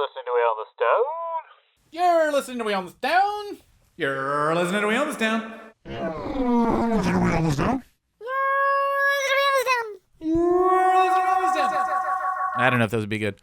listening to We on the Stone. You're listening to We on the Stone. You're listening to We on the Stone. I don't know if those would be good.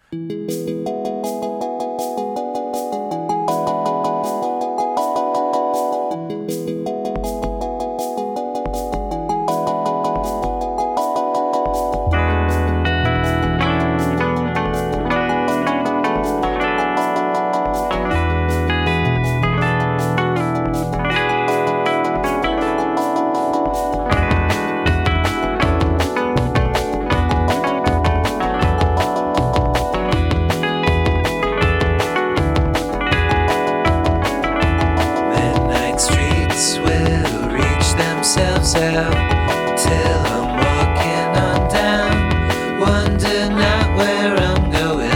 Out till I'm walking on down. Wonder not where I'm going.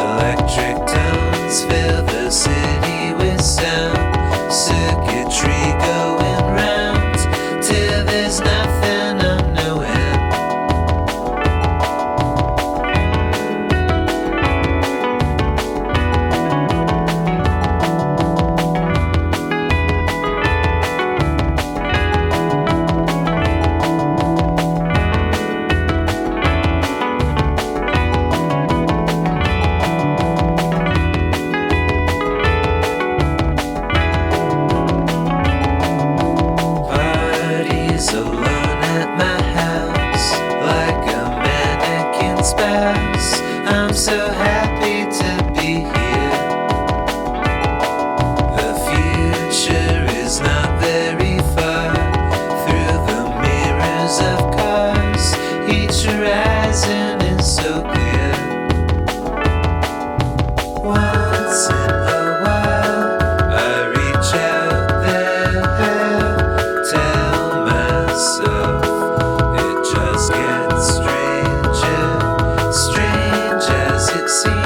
Electric tones fill the city with sound. Circuitry going round till there's nothing I'm knowing. I'm so happy to be here. The future is not very far. Through the mirrors of cars, each horizon is so clear. Once in a while, I reach out there, tell myself it just gets stranger. Strange as it seems.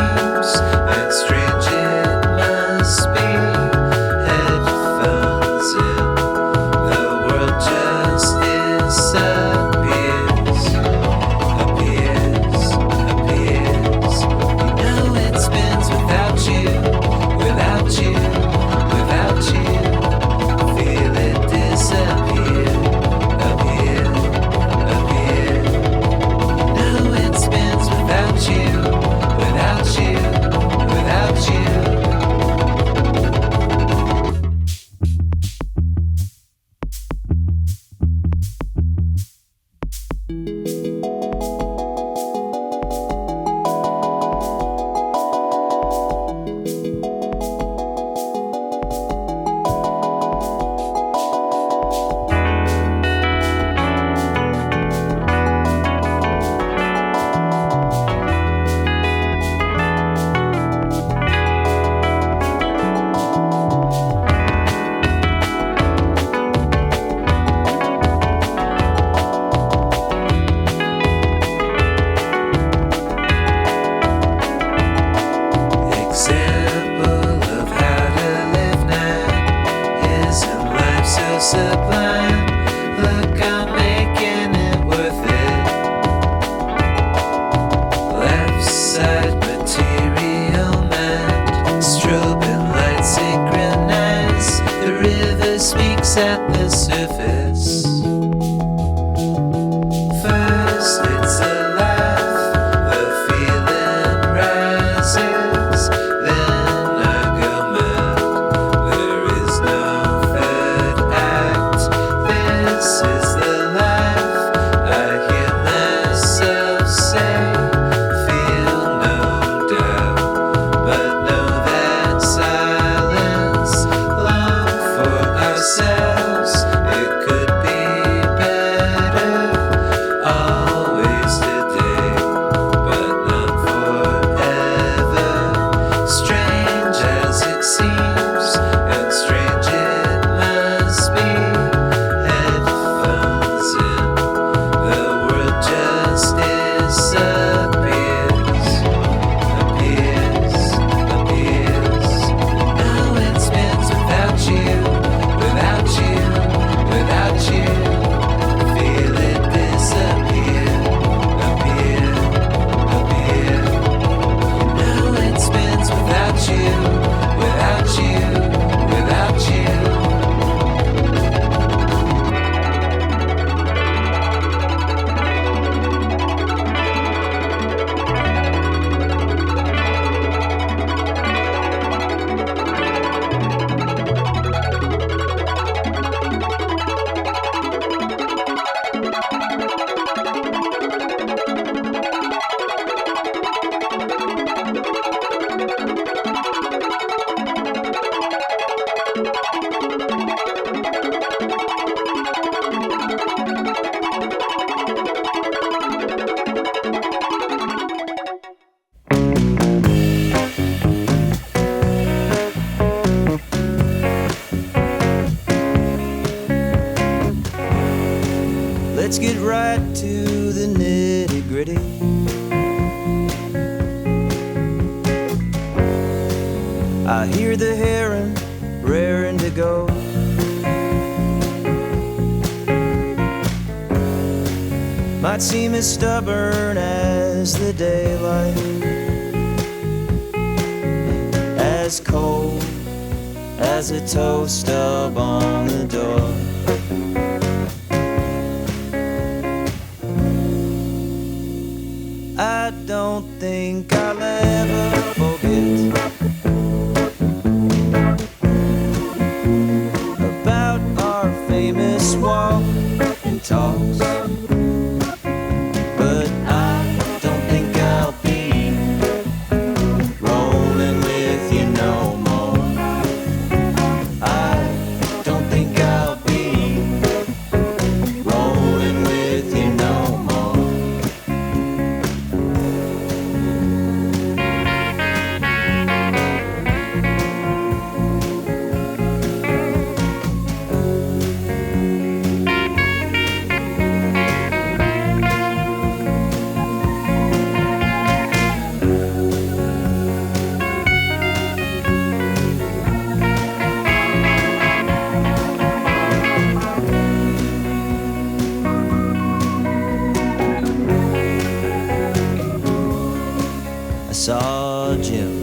I hear the heron raring to go. Might seem as stubborn as the daylight, as cold as a toe stub on the door. I don't think I'll ever forget about our famous walk and talks. But I don't think I'll be rolling with you no more. I don't think I'll be rolling with you no more. I saw Jim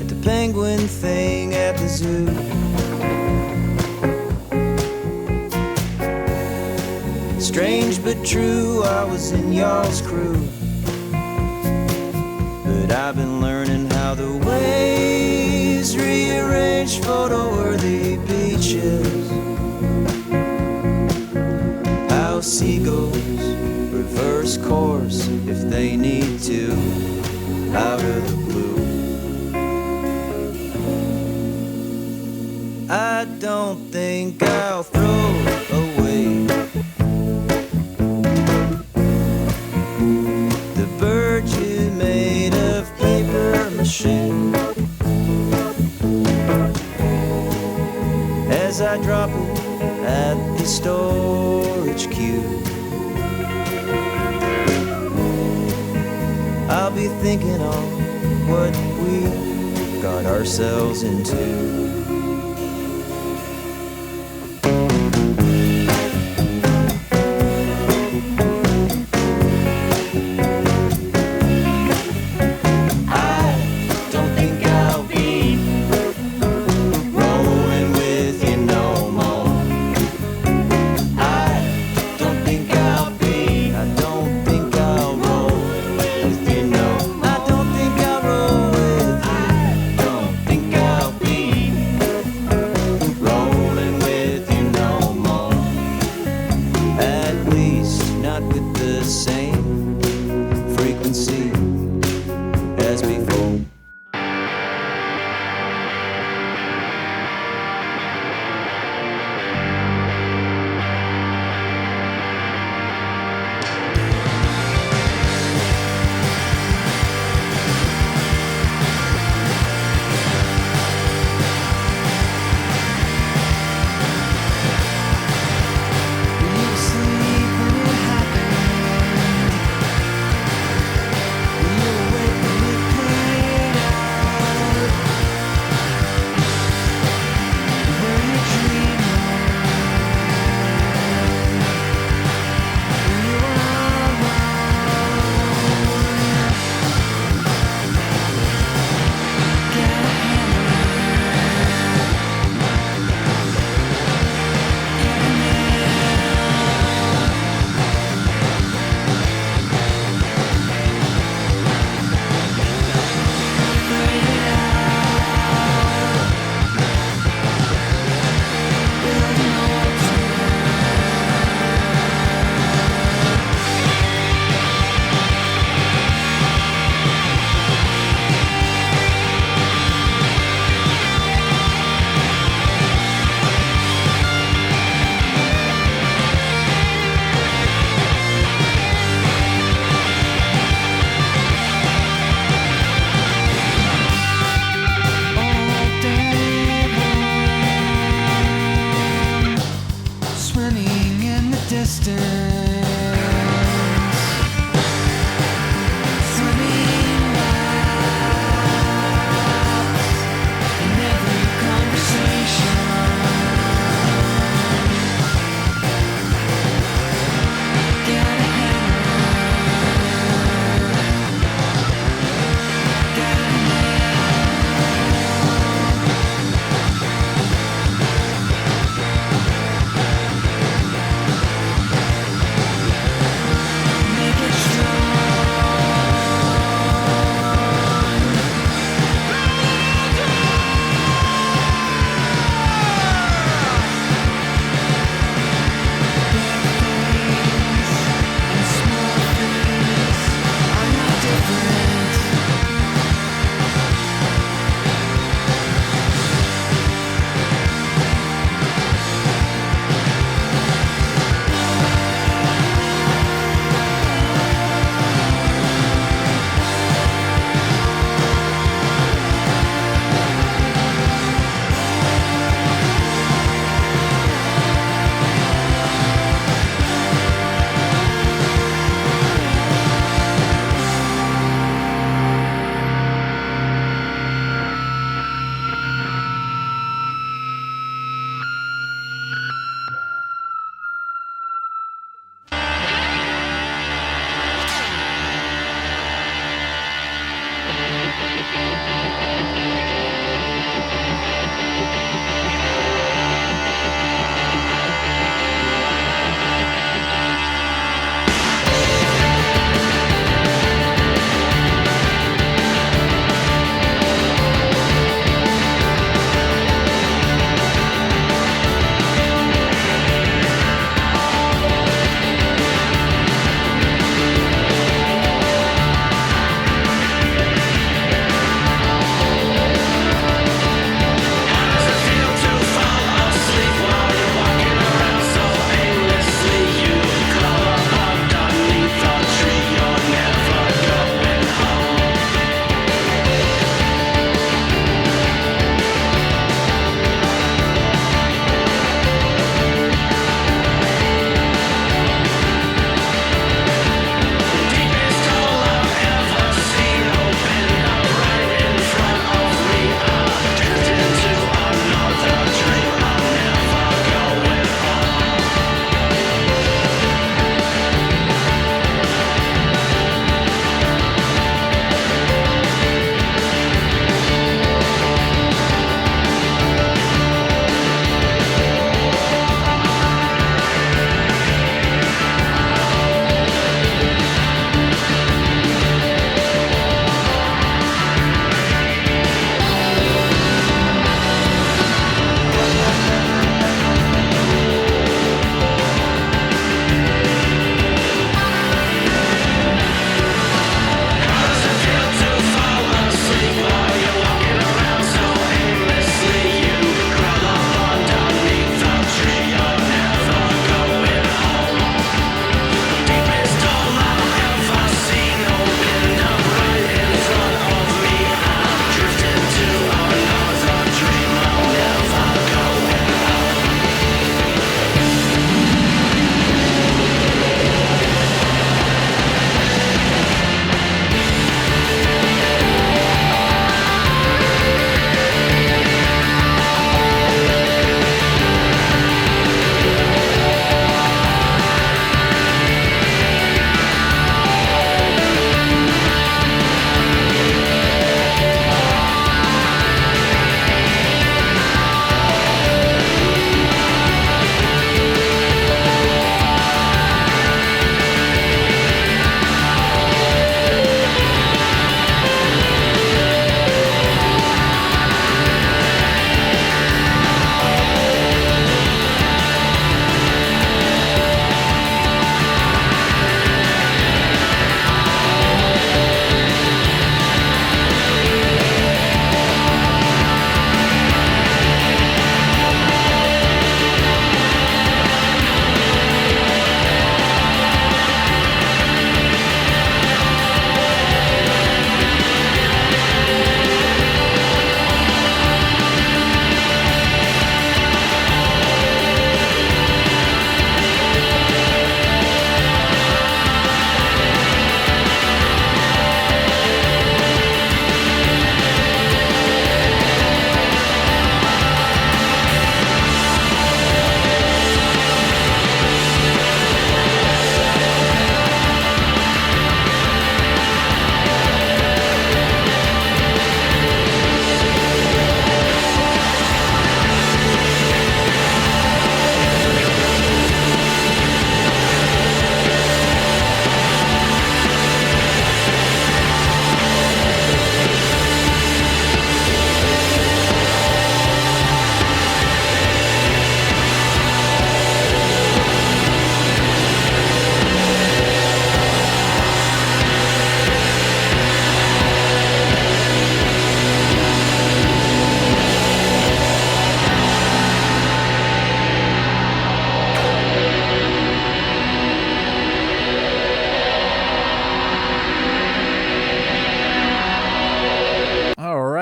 at the penguin thing at the zoo. Strange but true, I was in y'all's crew. But I've been learning how the waves rearrange photo-worthy beaches. How seagulls reverse course if they need to, out of the blue. I don't think I'll throw away the bird you made of paper mache. As I drop it at the storage cube, I'll be thinking on what we got ourselves into.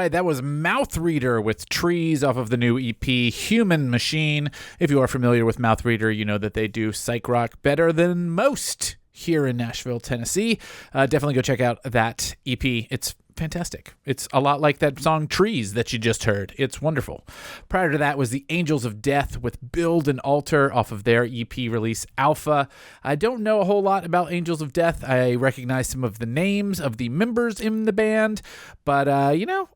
right, that was Mouth Reader with Trees off of the new EP Human Machine. If you are familiar with Mouth Reader, you know that they do psych rock better than most here in Nashville, Tennessee. Definitely go check out that EP. It's fantastic. It's a lot like that song Trees that you just heard. It's wonderful. Prior to that was the Angels of Death with Build an Altar off of their EP release Alpha. I don't know a whole lot about Angels of Death. I recognize some of the names of the members in the band, but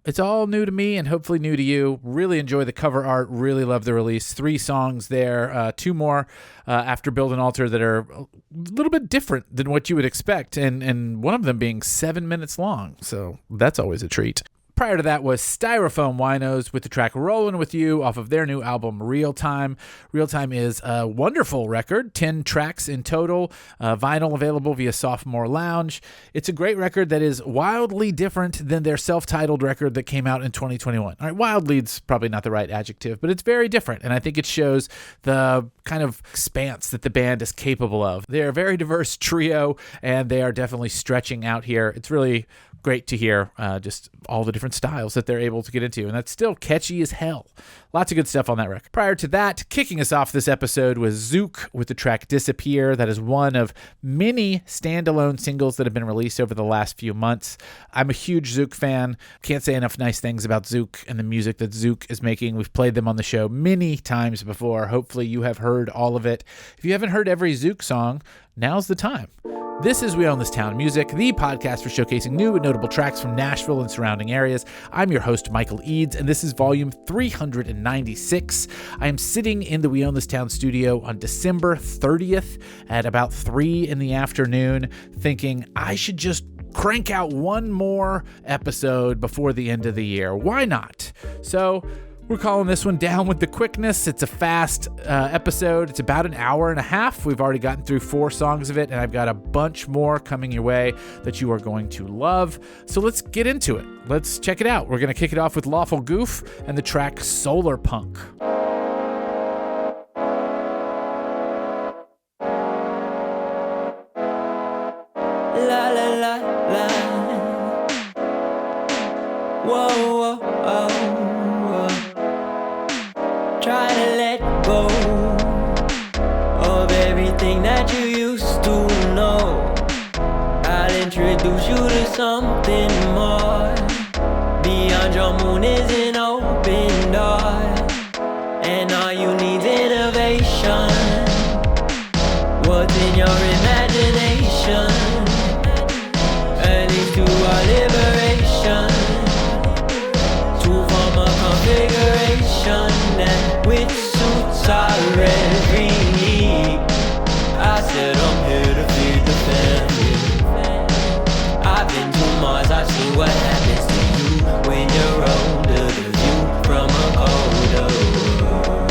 it's all new to me and hopefully new to you. Really enjoy the cover art. Really love the release. 3 songs there, 2 more after Build an Altar that are a little bit different than what you would expect, and one of them being 7 minutes long. So that's always a treat. Prior to that was Styrofoam Winos with the track Rollin with You off of their new album Real Time. Real Time is a wonderful record, 10 tracks in total, vinyl available via Sophomore Lounge. It's a great record that is wildly different than their self-titled record that came out in 2021. All right, wildly's probably not the right adjective, but it's very different, and I think it shows the kind of expanse that the band is capable of. They're a very diverse trio, and they are definitely stretching out here. It's really great to hear just all the different styles that they're able to get into, and that's still catchy as hell. Lots of good stuff on that record. Prior to that, kicking us off this episode was Zook with the track Disappear. That is one of many standalone singles that have been released over the last few months. I'm a huge Zook fan. Can't say enough nice things about Zook and the music that Zook is making. We've played them on the show many times before. Hopefully you have heard all of it. If you haven't heard every Zook song, now's the time. This is We Own This Town Music, the podcast for showcasing new and notable tracks from Nashville and surrounding areas. I'm your host, Michael Eads, and this is volume 396. I am sitting in the We Own This Town studio on December 30th at about 3 in the afternoon, thinking I should just crank out one more episode before the end of the year. Why not? So we're calling this one Down with the Quickness. It's a fast episode. It's about an hour and a half. We've already gotten through 4 songs of it, and I've got a bunch more coming your way that you are going to love. So let's get into it. Let's check it out. We're going to kick it off with Lawful Goof and the track Solar Punk. La la la la. Whoa, whoa, whoa. Try to let go of everything that you used to know. I'll introduce you to something more. Beyond your moon is an open door, and all you need is innovation. What's in your imagination? At least to our liberation, to form a configuration that which suits our every need. I said I'm here to feed the family. I've been to Mars, I've seen what happens to you when you're older. The view from a colder world.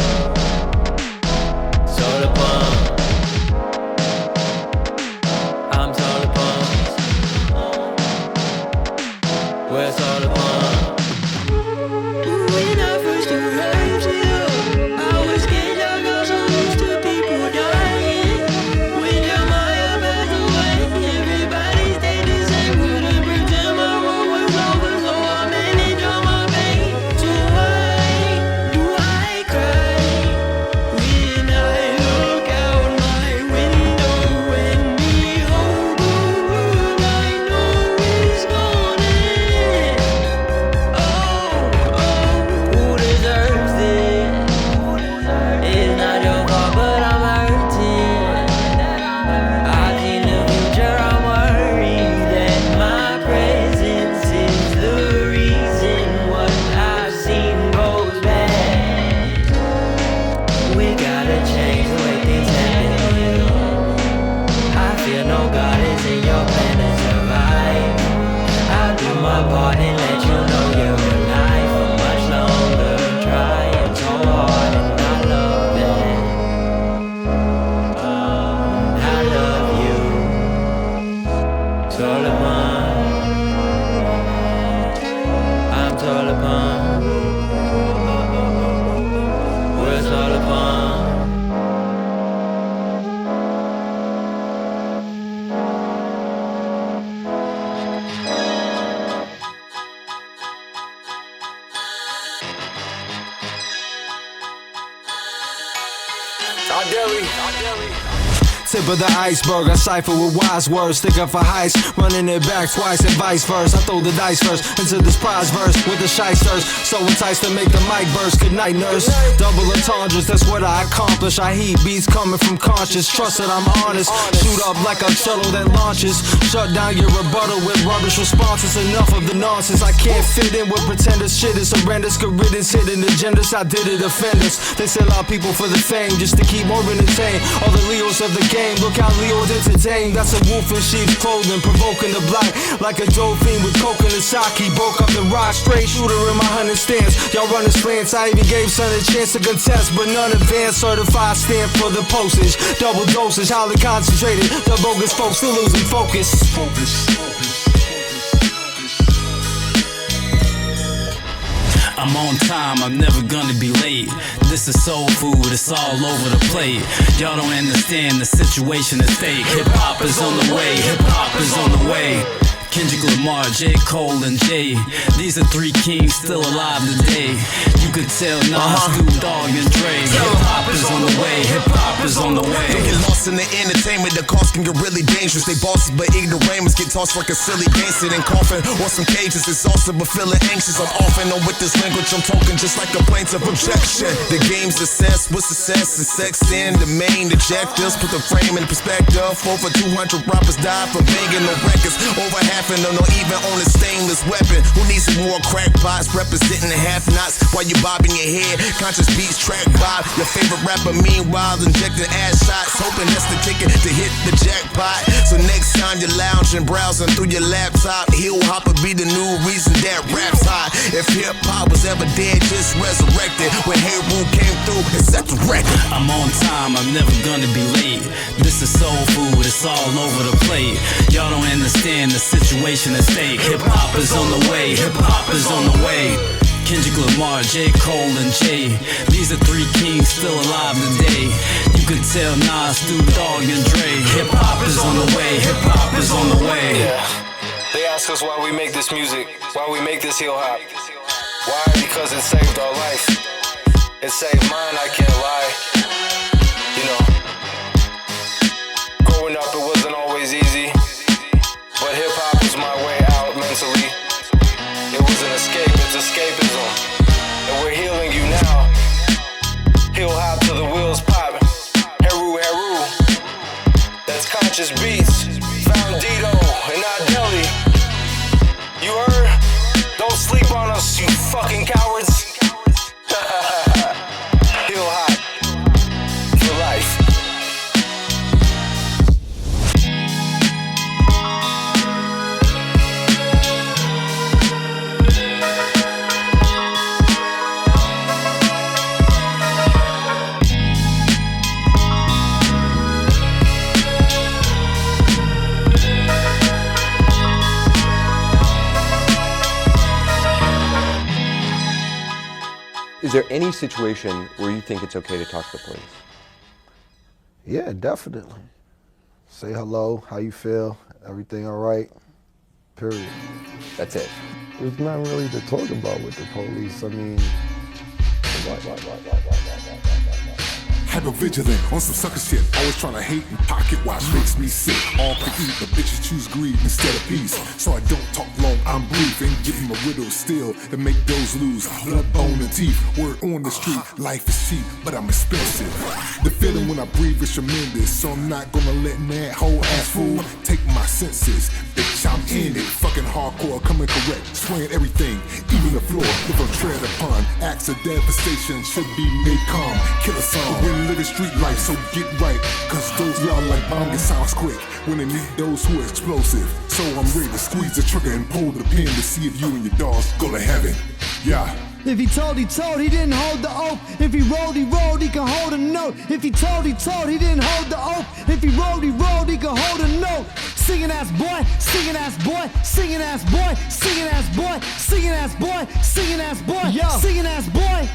Solar pump. I'm solar pumps. We're solar pumps. When I first arrived here, I was scared I got so used to people dying. When your Mayo passed away, everybody stayed the same. Couldn't pretend my road was over, so I managed on my pain. So why do I cry when I look out my window and behold the world I know is gonna end? Who deserves this? It's not your fault, but I'm hurting. I've seen the future, I'm worried that my presence is the reason what I've seen goes bad. We gotta change the way things happen here. I feel no God is in your plan to survive. I'll do my part and let you know you're alive for much longer. Trying so hard and I love that. I love you. Solar pump. I'm solar pump. We're solar pump. Tip of the iceberg, I cipher with wise words. Stick up for heist, running it back twice and vice versa. I throw the dice first into this prize verse with the shysters. So enticed to make the mic burst. Good night, nurse. Double entendres, that's what I accomplish. I heat beats coming from conscious. Trust that I'm honest. Shoot up like a shuttle that launches. Shut down your rebuttal with rubbish responses. Enough of the nonsense. I can't fit in with pretenders. Shit is horrendous. Good riddance, hidden agendas. I did it, offenders. They sell out people for the fame just to keep more entertained. All the Leos of the game. Look how Leo's entertained. That's a wolf in sheep's clothing, provoking the black like a dolphin with coke in the sake. Broke up the rock, straight shooter in my hunting stance. Y'all running slants, I even gave son a chance to contest, but none advanced. Certified stamp for the postage. Double dosage, highly concentrated. The bogus folks still losing focus. I'm on time, I'm never gonna be late. This is soul food, it's all over the plate. Y'all don't understand, the situation is fake. Hip-hop is on the way, hip-hop is on the way. Kendrick Lamar, J. Cole, and Jay. These are three kings still alive today. You could tell Nas, Snoop Dogg, and Dre. Hip-hop is on the way, hip-hop is on the way. Don't get lost in the entertainment, the cost can get really dangerous. They bosses, but ignoramus get tossed like a silly game. Sitting coughing on some cages, exhausted but feeling anxious. I'm off and on with this language, I'm talking just like a plaintiff objection. The game's assessed with success and sex in the main objectives. Put the frame in perspective. Over 200 rappers died from banging no records. Over half and no even on a stainless weapon. Who needs some more crackpots representing the half-nots while you bobbing your head? Conscious beats track by your favorite rapper, meanwhile injecting ass shots, hoping that's the ticket to hit the jackpot. So next time you're lounging, browsing through your laptop, Heru Heru be the new reason that rap's hot. If hip-hop was ever dead, just resurrected. When Heru came through and set the record. I'm on time, I'm never gonna be late. This is soul food, it's all over the plate. Y'all don't understand the situation is fake. Hip-hop is on the way, hip-hop is on the way. Kendrick Lamar, J. Cole, and Jay. These are three kings still alive today. You could tell Nas, Snoop Dogg, and Dre. Hip-hop is on the way, hip-hop is on the way. Yeah. They ask us why we make this music, why we make this hip-hop. Why? Because it saved our life. It saved mine, I can't lie. You know, growing up it wasn't always easy, but hip-hop was my way out mentally. It was an escape, it's escapism. And we're healing you now. Heal hop till the wheels pop. Heru Heru. That's conscious beats. Found Dito and not Delhi. You heard? Don't sleep on us, you fucking cowards. Heal hop for life. Is there any situation where you think it's okay to talk to the police? Yeah, definitely. Say hello, how you feel, everything all right, period. That's it. There's not really to talk about with the police. I mean, Hyper-vigilant on some sucker shit. Always trying to hate and pocket watch makes me sick. All could eat, but bitches choose greed instead of peace. So I don't talk long, I'm brief. And give him a riddle still to make those lose blood, bone, and teeth. Word on the street, life is cheap, but I'm expensive. The feeling when I breathe is tremendous. So I'm not gonna let that whole ass fool take my senses. Bitch, I'm in it. Fucking hardcore, coming correct. Spraying everything, even the floor. If I'm tread upon, acts of devastation should be made calm. Kill a song. When living street life, so get right. Cause those y'all like bomb get sounds quick when they meet those who are explosive. So I'm ready to squeeze the trigger and pull the pin to see if you and your dogs go to heaven. Yeah. If he told, he didn't hold the oath. If he rolled, he can hold a note. If he told, he didn't hold the oath. If he rolled, he can hold a note. Singing ass boy, singing ass boy, singing ass boy, singing ass boy, singing ass boy, singing ass boy, singing ass boy.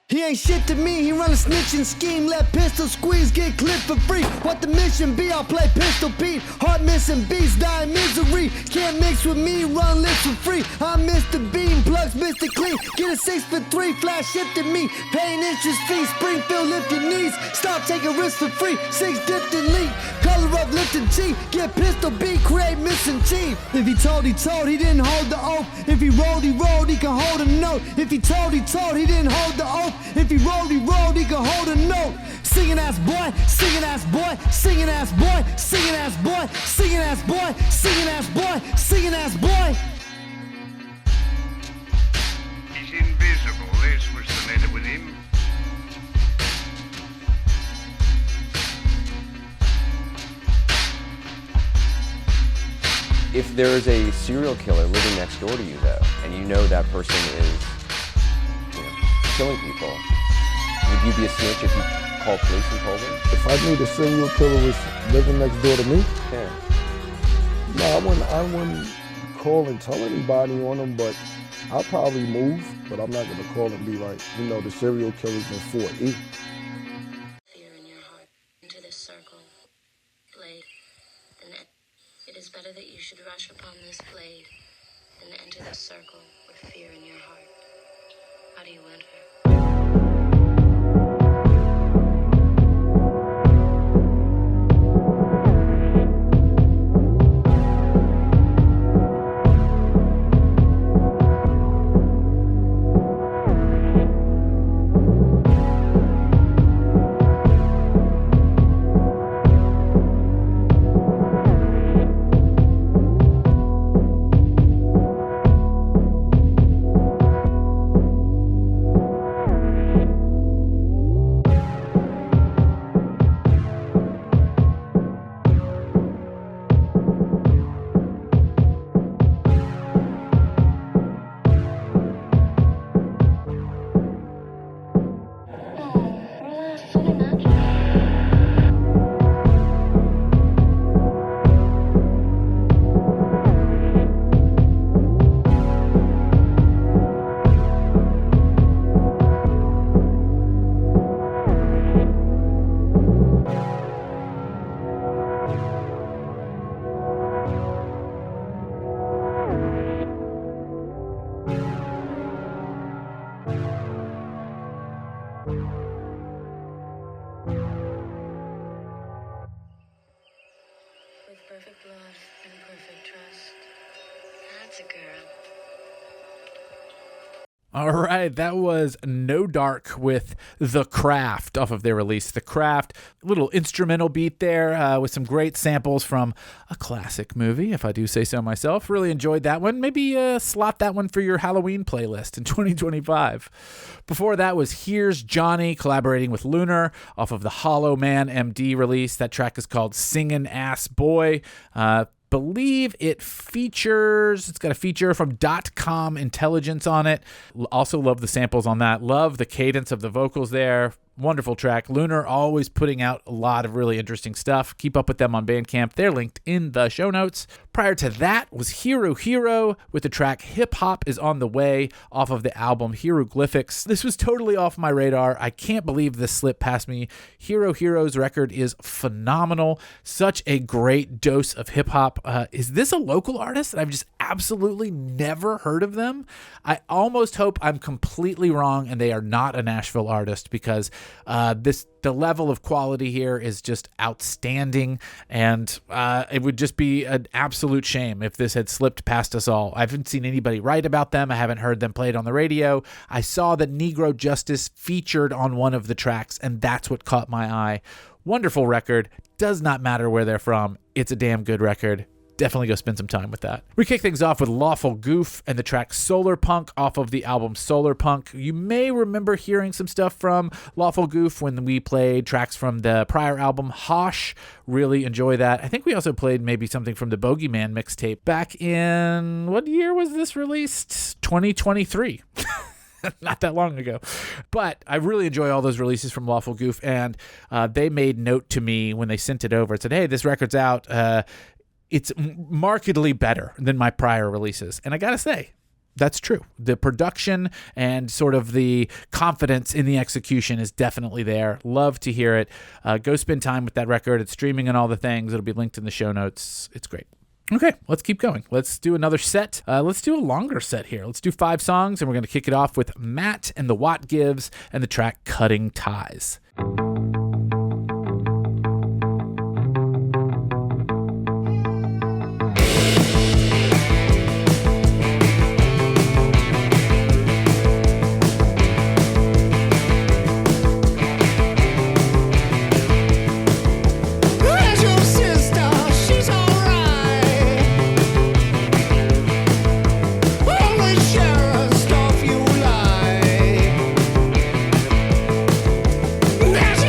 He He ain't shit to me, he run a snitching scheme. Let pistol squeeze, get clipped for free. What the mission be? I'll play Pistol Pete. Heart missing beats, die in misery. Can't mix with me, run lips for free. I'm Mr. Bean, plugs Mr. Clean. Get a 6 for 3, flash shipped to me. Paying interest fees, Springfield lift your knees. Stop taking risks for free, 6 dipped in leak. Color of Lipton G, get Pistol B, create missing G. If he told, he didn't hold the oath. If he rolled, he can hold a note. If he told, he didn't hold the oath. If he rolled, he can hold a note. Singing ass boy, singing ass boy, singing ass boy, singing ass boy, singing ass boy, singing ass boy, singing ass boy. He's invisible, that's what's the matter with him. If there is a serial killer living next door to you, though, and you know that person is, killing people, would you be a snitch if you called police and told them? If I knew the serial killer was living next door to me? Yeah. No, I wouldn't call and tell anybody on them, but I'll probably move, but I'm not going to call and be like, the serial killer's in 4E. Fear in your heart, into this circle, blade, then it is better that you should rush upon this blade than enter this circle with fear in your heart. How do you enter? Perfect love and perfect trust. That's a girl. All right, that was No.dark with The Craft off of their release, The Craft. Little instrumental beat there with some great samples from a classic movie, if I do say so myself. Really enjoyed that one. Maybe slot that one for your Halloween playlist in 2025. Before that was Here's Johnny collaborating with LUNAR off of the Hollow Man MD release. That track is called Singin' Ass Boy. Believe it's got a feature from .com Intelligence on it. Also love the samples on that. Love the cadence of the vocals there. Wonderful track. LUNAR always putting out a lot of really interesting stuff. Keep up with them on Bandcamp. They're linked in the show notes. Prior to that was Heru Heru with the track Hip Hop is on the Way off of the album Hieroglyphics. This was totally off my radar. I can't believe this slipped past me. Heru Heru's record is phenomenal. Such a great dose of hip hop. Is this a local artist? I've just absolutely never heard of them. I almost hope I'm completely wrong and they are not a Nashville artist, because the level of quality here is just outstanding, and it would just be an absolute shame if this had slipped past us all. I haven't seen anybody write about them. I haven't heard them played on the radio. I saw that Negro Justice featured on one of the tracks, and that's what caught my eye. Wonderful record. Does not matter where they're from. It's a damn good record. Definitely go spend some time with that. We kick things off with Lawful Goof and the track Solar Punk off of the album Solar Punk. You may remember hearing some stuff from Lawful Goof when we played tracks from the prior album Hosh. Really enjoy that. I think we also played maybe something from the Bogeyman mixtape back in, what year was this released? 2023. Not that long ago. But I really enjoy all those releases from Lawful Goof, and they made note to me when they sent it over. It said, hey, this record's out. It's markedly better than my prior releases. And I gotta say, That's true. The production and sort of the confidence in the execution is definitely there. Love to hear it. Go spend time with that record. It's streaming and all the things. It'll be linked in the show notes. It's great. Okay, let's keep going. Let's do another set. Let's do a longer set here. Let's do 5 songs, and we're going to kick it off with Matt and the WOTT Gives and the track Cutting Ties. There's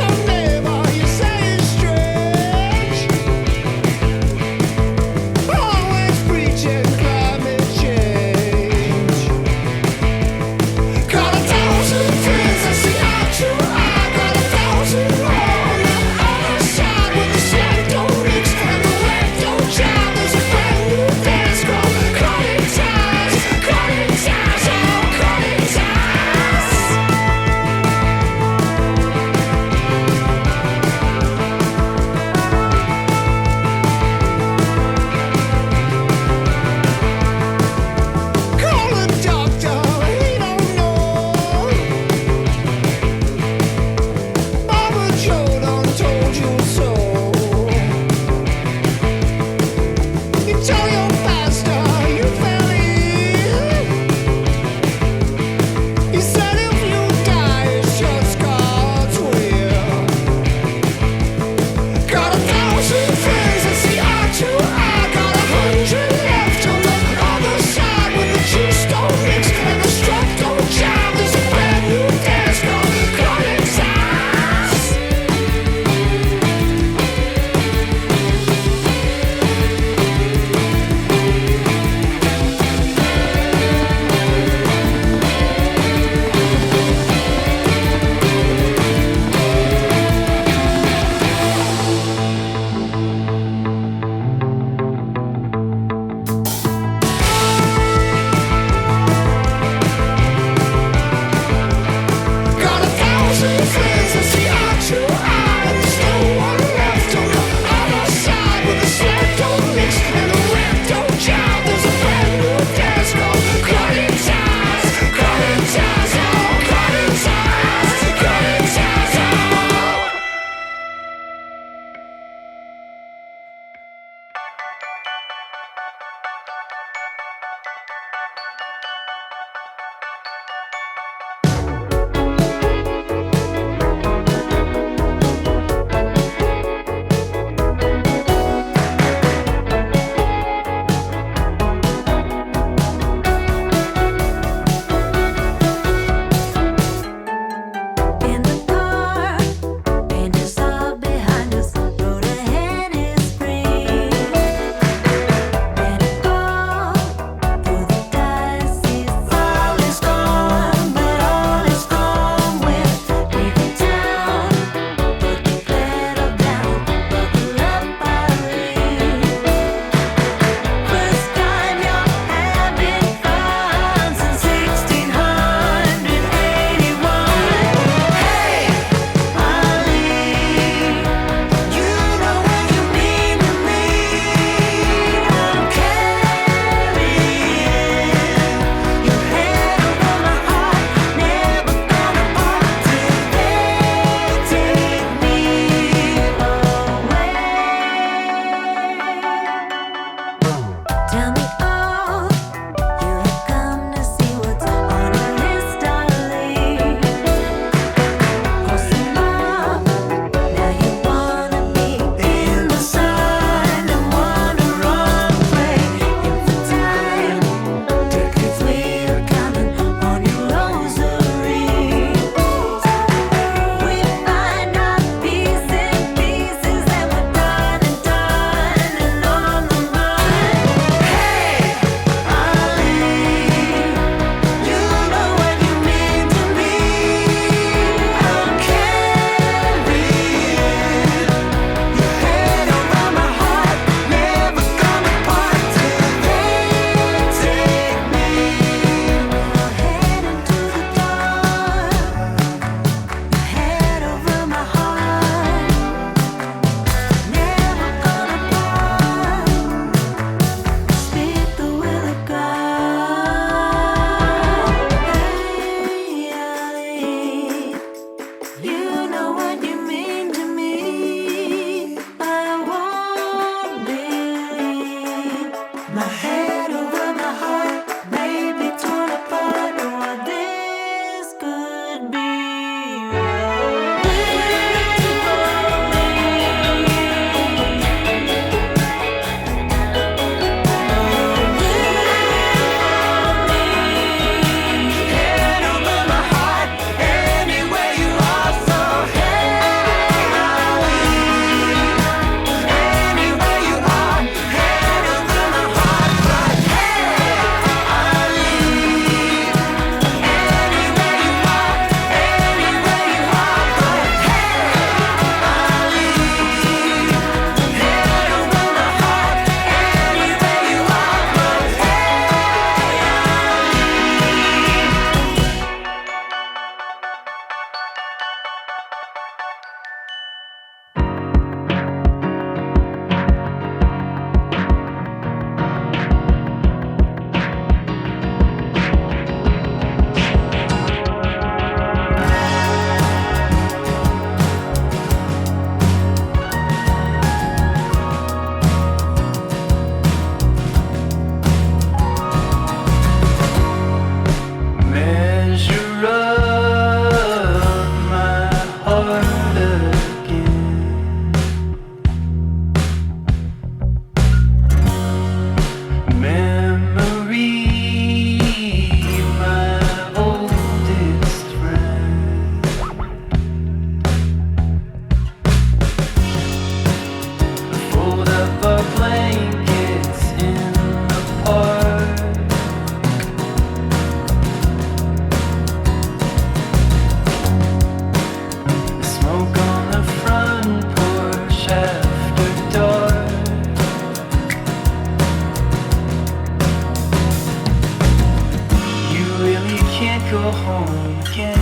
go home again.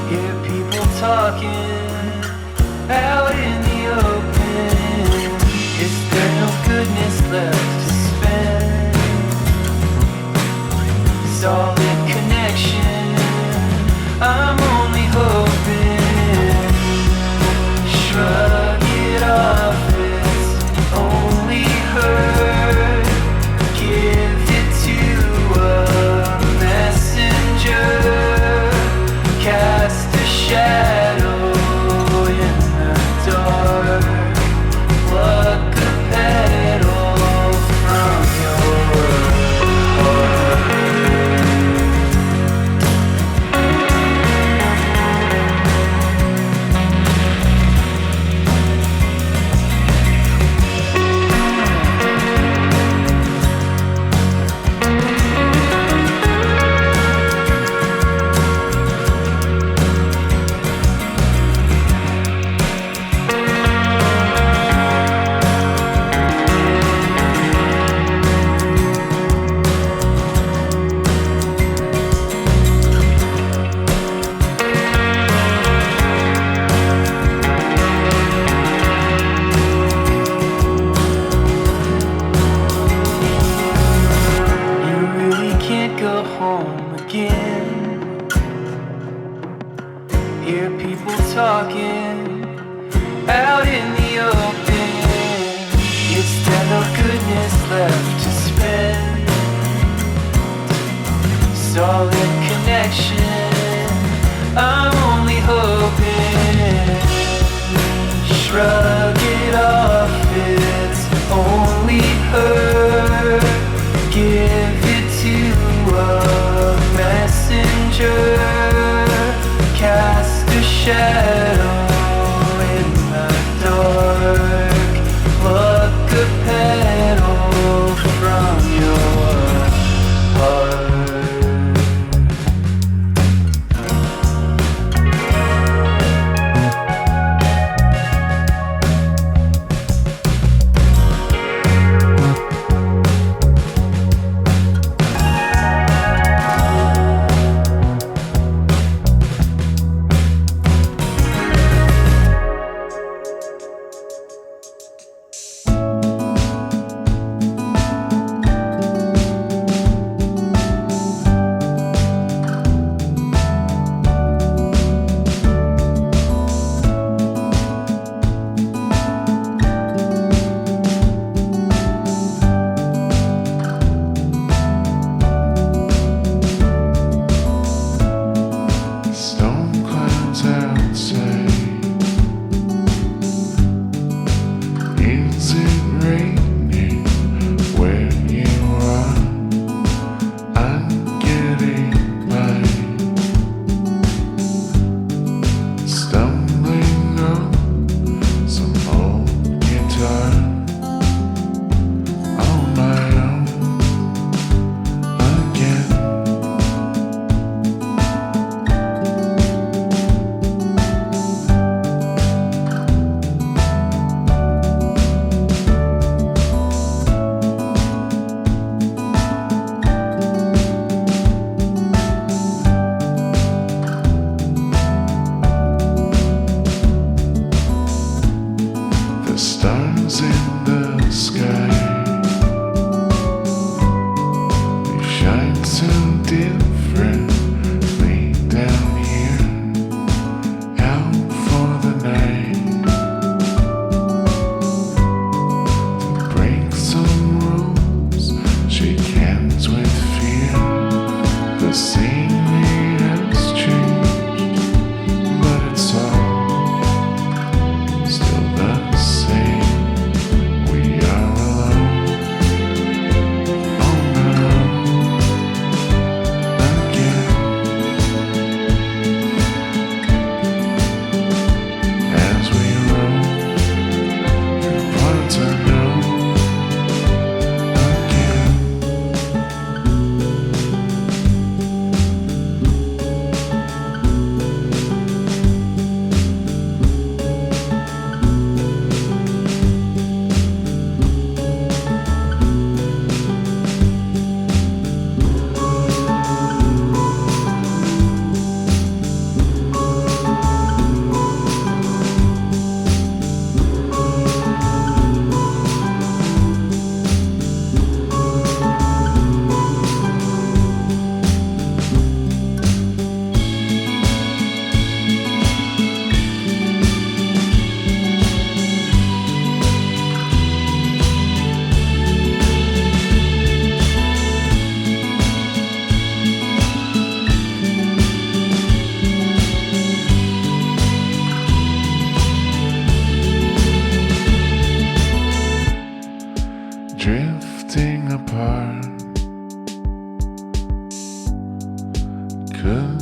Hear people talking out in the open. Is there no goodness left to spend? Solid connection, I'm only hoping. Shrug it off, it's only hurt. Give it to a messenger. Cast a shadow in the dark. Pluck a petal from your heart.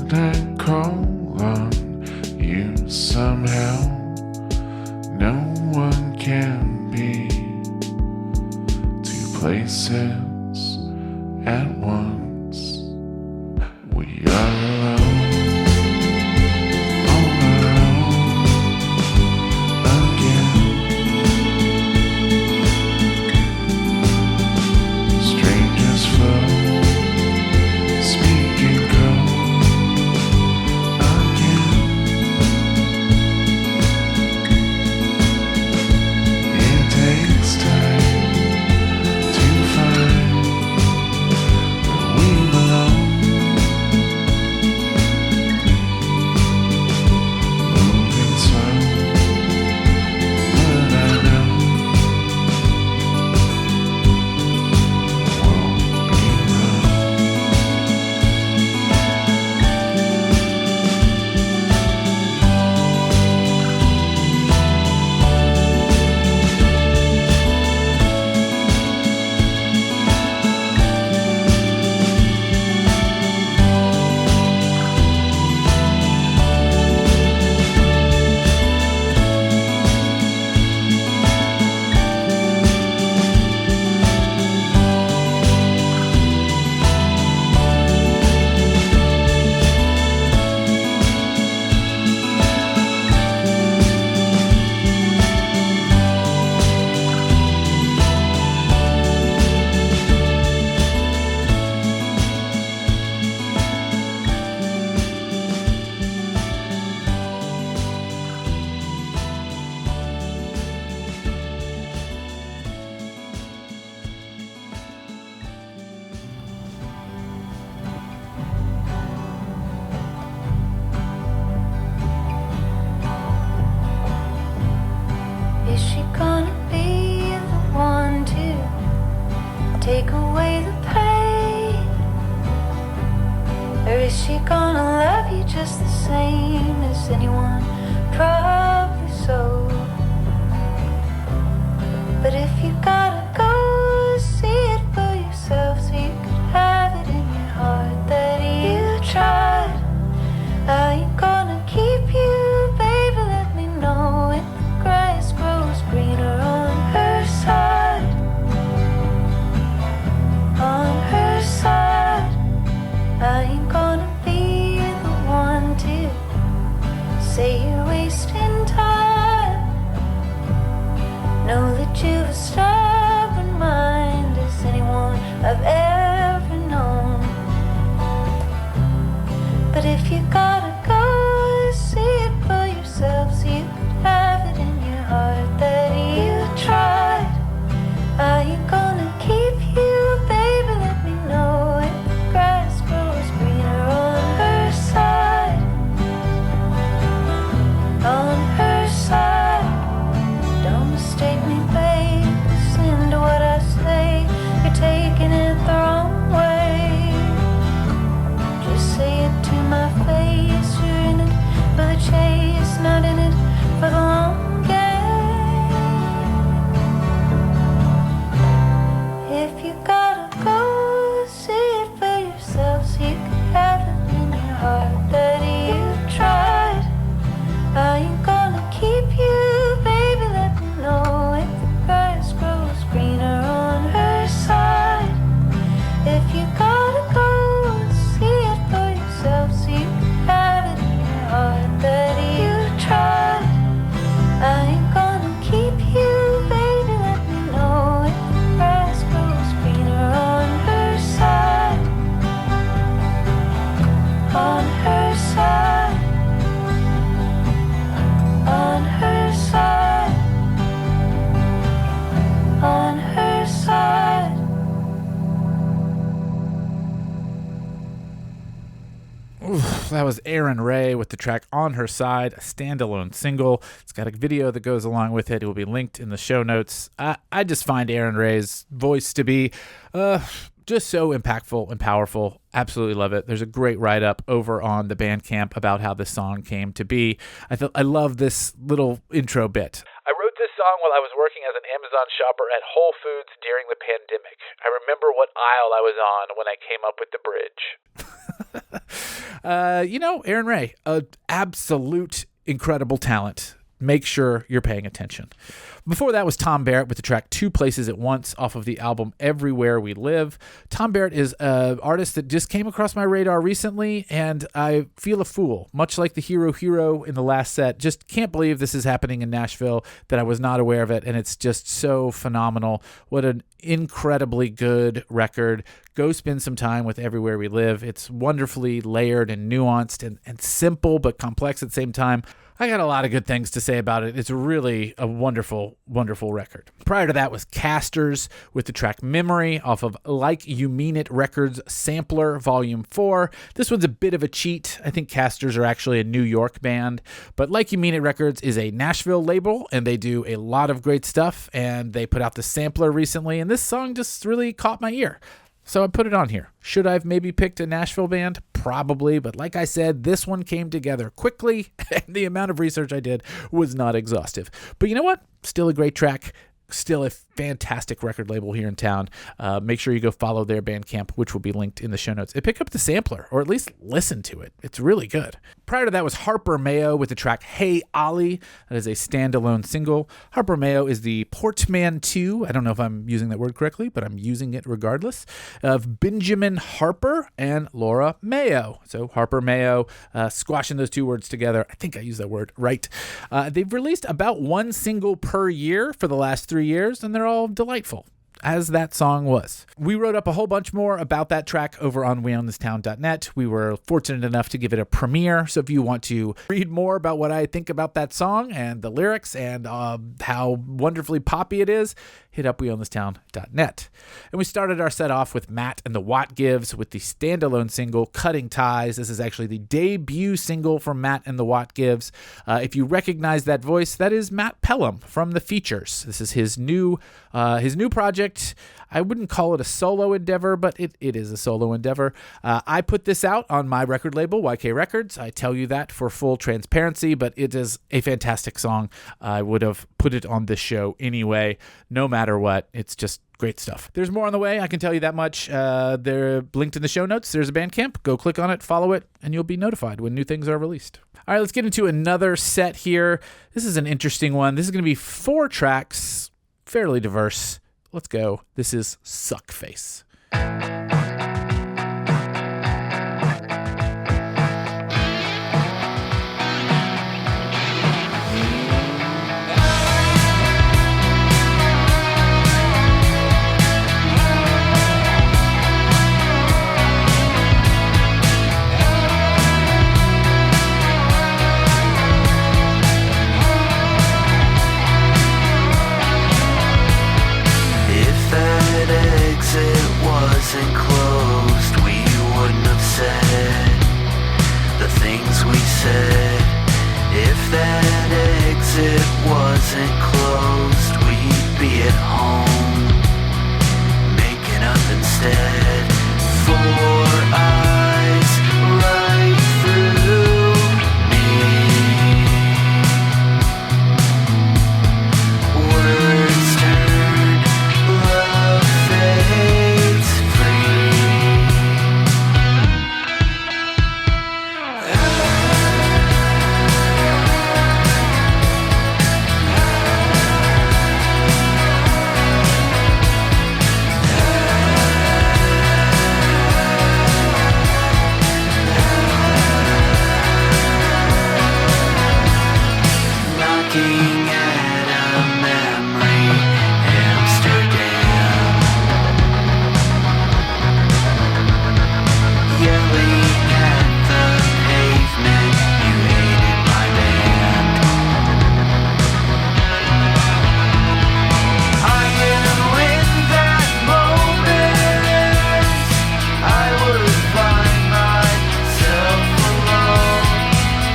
that call on you somehow. No one can be two places at once. We are alone, on our own again. Strangers flow, speak and go again. It takes time to find where we belong. Moving slow, but I know won't be wrong. Is she gonna be the one to take away the pain? Or is she gonna love you just the same as anyone? Probably so. But if you gotta go, see it for yourself so you could have it in your heart that you tried. I ain't gonna keep you, baby, let me know if the grass grows greener on her side. On her side. I ain't gonna be the one to say you're wasting time. Know that you've a stubborn mind as anyone I've ever known. But if you gotta go, see it for yourself so you could have it in your heart that you tried. I ain't gonna keep you, baby, let me know if the grass grows greener on her side. On her side. Don't mistake me, babe, listen to what I say. You're taking it the wrong way. Just say it to my face. You're in it for the chase, not in it for the long game. If you gotta go, see it for yourself so you can have it in your heart that you tried. I ain't gonna keep you, baby, let me know if the grass grows greener on her side. If you gotta go, see it for yourself so you can have it in your heart that you tried. I ain't gonna keep you, baby, let me know if the grass grows greener on her side. On her side. On her side. On her side. Oof, that was Erin Rae with the track On Her Side, a standalone single. It's got a video that goes along with it. It will be linked in the show notes. I just find Erin Rae's voice to be just so impactful and powerful. Absolutely love it. There's a great write-up over on the Bandcamp about how this song came to be. I love this little intro bit. I wrote this song while I was working as an Amazon shopper at Whole Foods during the pandemic. I remember what aisle I was on when I came up with the bridge. Erin Rae, absolute incredible talent. Make sure you're paying attention. Before that was Tom Barrett with the track Two Places at Once off of the album Everywhere We Live. Tom Barrett is an artist that just came across my radar recently, and I feel a fool, much like the Heru Heru in the last set. Just can't believe this is happening in Nashville, that I was not aware of it, and it's just so phenomenal. What an incredibly good record. Go spend some time with Everywhere We Live. It's wonderfully layered and nuanced and simple but complex at the same time. I got a lot of good things to say about it. It's really a wonderful, wonderful record. Prior to that was Casters with the track Memory off of Like You Mean It Records Sampler Volume 4. This one's a bit of a cheat. I think Casters are actually a New York band, but Like You Mean It Records is a Nashville label, and they do a lot of great stuff, and they put out the sampler recently, and this song just really caught my ear. So I put it on here. Should I have maybe picked a Nashville band? Probably, but like I said, this one came together quickly, and the amount of research I did was not exhaustive. But you know what? Still a great track. Still a fantastic record label here in town. Make sure you go follow their Bandcamp, which will be linked in the show notes. And pick up the sampler, or at least listen to it. It's really good. Prior to that was Harper Mayo with the track Hey Ollie. That is a standalone single. Harper Mayo is the portmanteau, I don't know if I'm using that word correctly, but I'm using it regardless, of Benjamin Harper and Laura Mayo. So Harper Mayo, squashing those two words together. I think I used that word right. They've released about one single per year for the last 3 years, and they're all delightful, as that song was. We wrote up a whole bunch more about that track over on weownthistown.net. We were fortunate enough to give it a premiere, so if you want to read more about what I think about that song and the lyrics and how wonderfully poppy it is, hit up weownthistown.net. And we started our set off with Matt and the WOTT Gives with the standalone single Cutting Ties. This is actually the debut single from Matt and the WOTT Gives. If you recognize that voice, that is Matt Pelham from The Features. This is his new project. I wouldn't call it a solo endeavor, but it is a solo endeavor. I put this out on my record label, YK Records. I tell you that for full transparency, but it is a fantastic song. I would have put it on this show anyway, no matter what. It's just great stuff. There's more on the way, I can tell you that much. They're linked in the show notes. There's a Bandcamp. Go click on it, follow it, and you'll be notified when new things are released. All right, let's get into another set here. This is an interesting one. This is going to be 4 tracks, fairly diverse. Let's go. This is Suckface. Wasn't closed, we wouldn't have said the things we said. If that exit wasn't closed, we'd be at home, making up instead. 4 eyes right through me. Words turn, love fades. Knocking at a memory, Amsterdam. Yelling at the pavement, you hated my band. I am in that moment, I would find myself alone,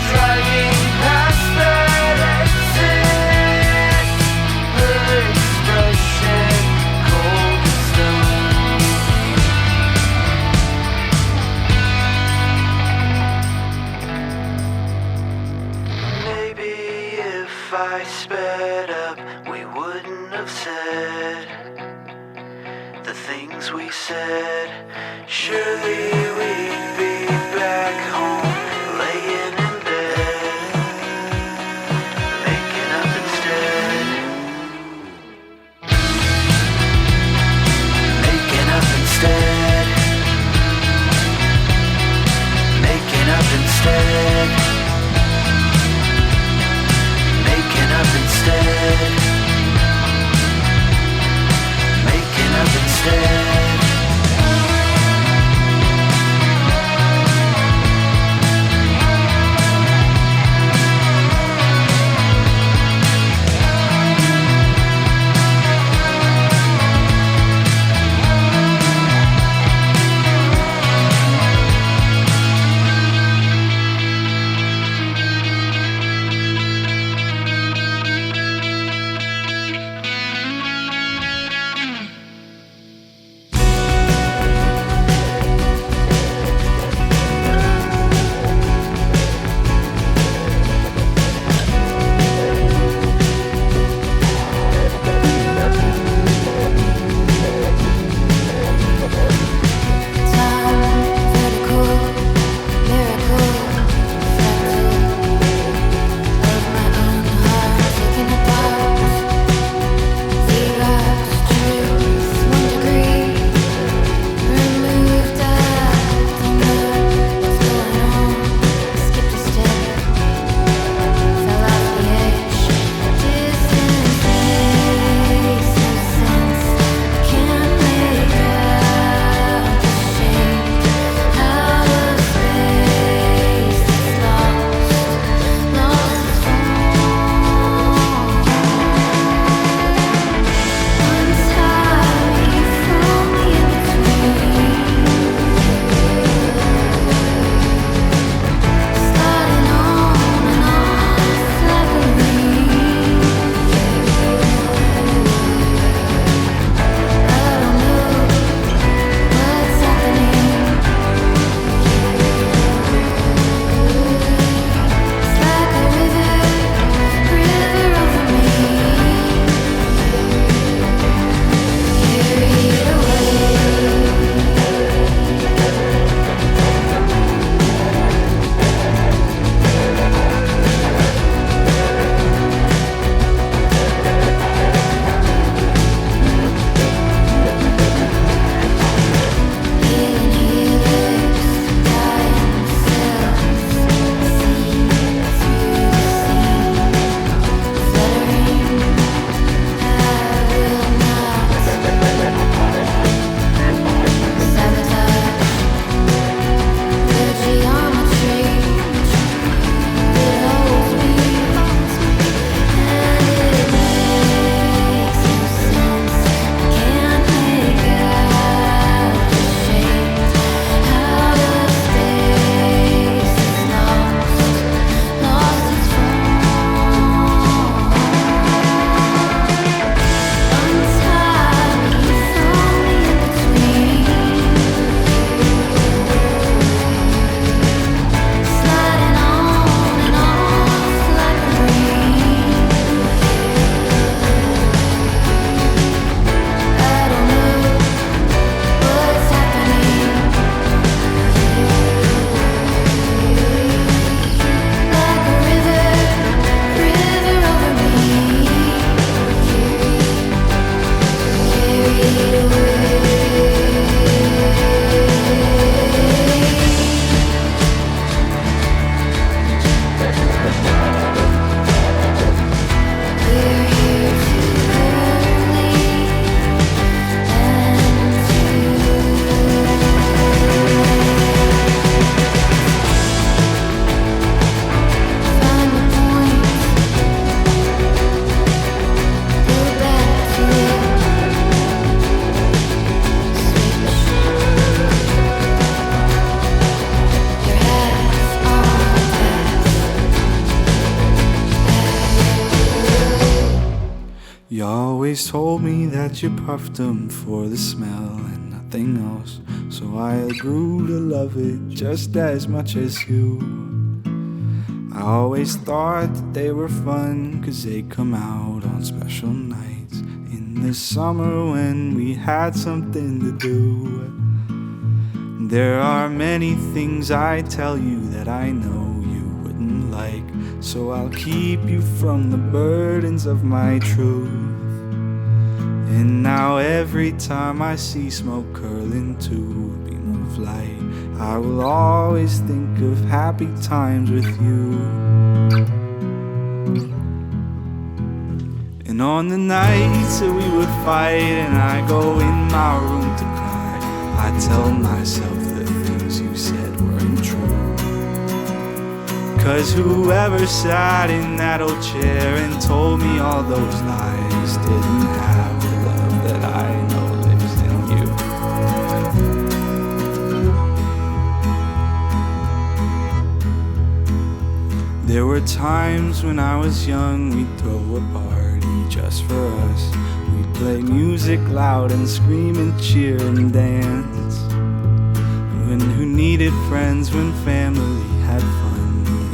driving past that exit, her expression cold as stone. Maybe if I sped up, we wouldn't have said the things we said. Surely we'd be better. always told me that you puffed them for the smell and nothing else. So I grew to love it just as much as you. I always thought that they were fun, 'cause they come out on special nights in the summer when we had something to do. There are many things I tell you that I know you wouldn't like, so I'll keep you from the burdens of my truth. And now every time I see smoke curl into a beam of light, I will always think of happy times with you. And on the nights that we would fight and I go in my room to cry, I tell myself the things you said weren't true. 'Cause whoever sat in that old chair and told me all those lies didn't have the love that I know lives in you. There were times when I was young, we'd throw a party just for us. We'd play music loud and scream and cheer and dance. When who needed friends when family had fun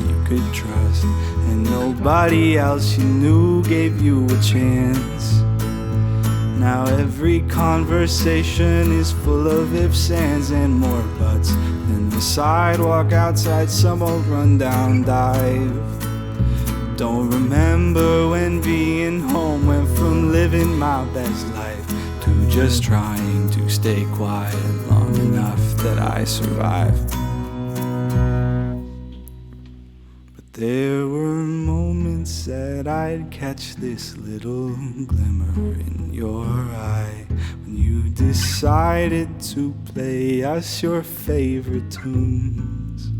you could trust, and nobody else you knew gave you a chance. Now every conversation is full of ifs, ands, and more buts than the sidewalk outside some old rundown dive. Don't remember when being home went from living my best life to just trying to stay quiet long enough that I survived. But there were moments that I'd catch this little glimmer in your eye when you decided to play us your favorite tunes.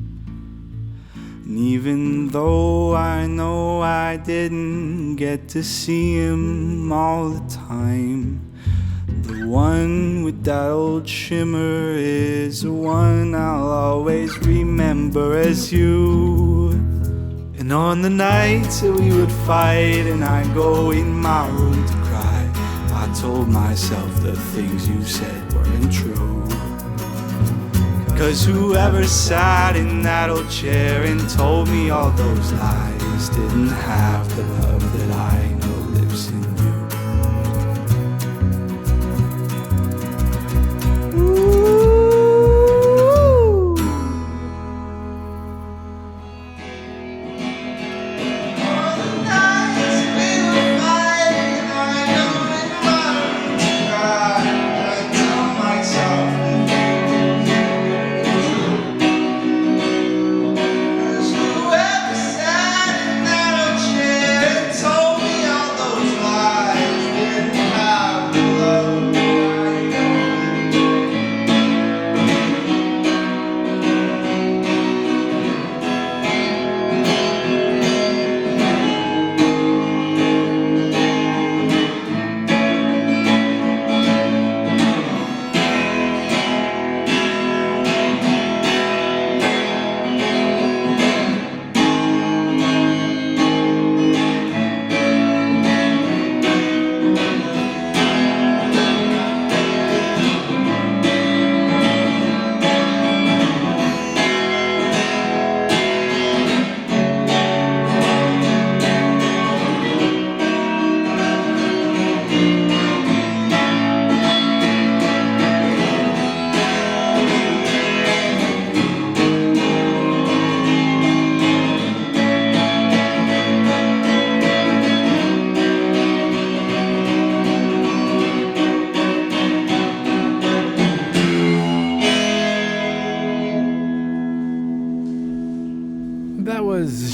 And even though I know I didn't get to see him all the time, the one with that old shimmer is the one I'll always remember as you. And on the nights that we would fight and I'd go in my room to cry, I told myself the things you said weren't true. 'Cause whoever sat in that old chair and told me all those lies didn't have the love that I know lives in you.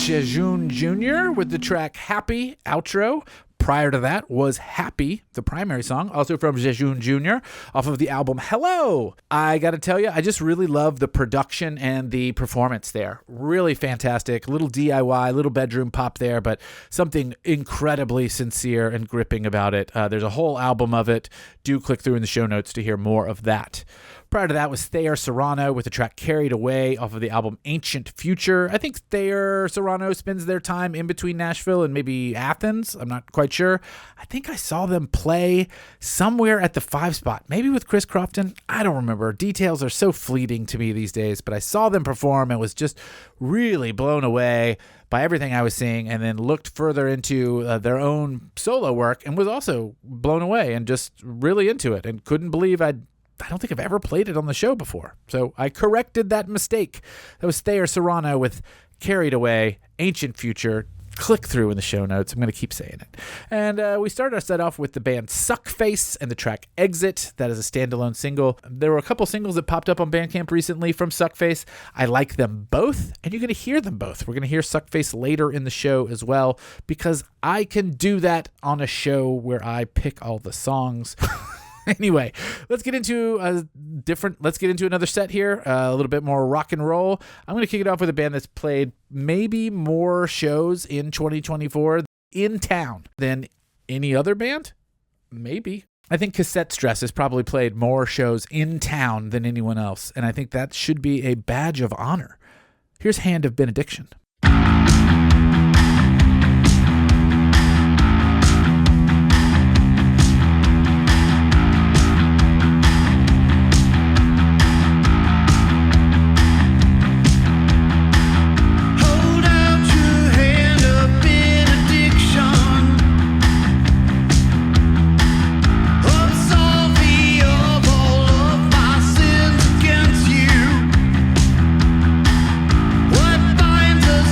Jejun Jr. with the track Happy outro. Prior to that was Happy, the primary song, also from Jejun Jr. off of the album Hello. I got to tell you, I just really love the production and the performance there. Really fantastic. Little DIY, little bedroom pop there, but something incredibly sincere and gripping about it. There's a whole album of it. Do click through in the show notes to hear more of that. Prior to that was Thayer Serrano with the track Carried Away off of the album Ancient Future. I think Thayer Serrano spends their time in between Nashville and maybe Athens. I'm not quite sure. I think I saw them play somewhere at the 5 spot, maybe with Chris Crofton. I don't remember. Details are so fleeting to me these days, but I saw them perform and was just really blown away by everything I was seeing, and then looked further into their own solo work and was also blown away and just really into it and couldn't believe I don't think I've ever played it on the show before. So I corrected that mistake. That was Thayer Serrano with Carried Away, Ancient Future. Click through in the show notes. I'm going to keep saying it. And we started our set off with the band Suckface and the track Exit. That is a standalone single. There were a couple singles that popped up on Bandcamp recently from Suckface. I like them both, and you're going to hear them both. We're going to hear Suckface later in the show as well, because I can do that on a show where I pick all the songs. Anyway, let's get into another set here, a little bit more rock and roll. I'm going to kick it off with a band that's played maybe more shows in 2024 in town than any other band. Maybe. I think Cassette Stress has probably played more shows in town than anyone else, and I think that should be a badge of honor. Here's Hand of Benediction. What binds us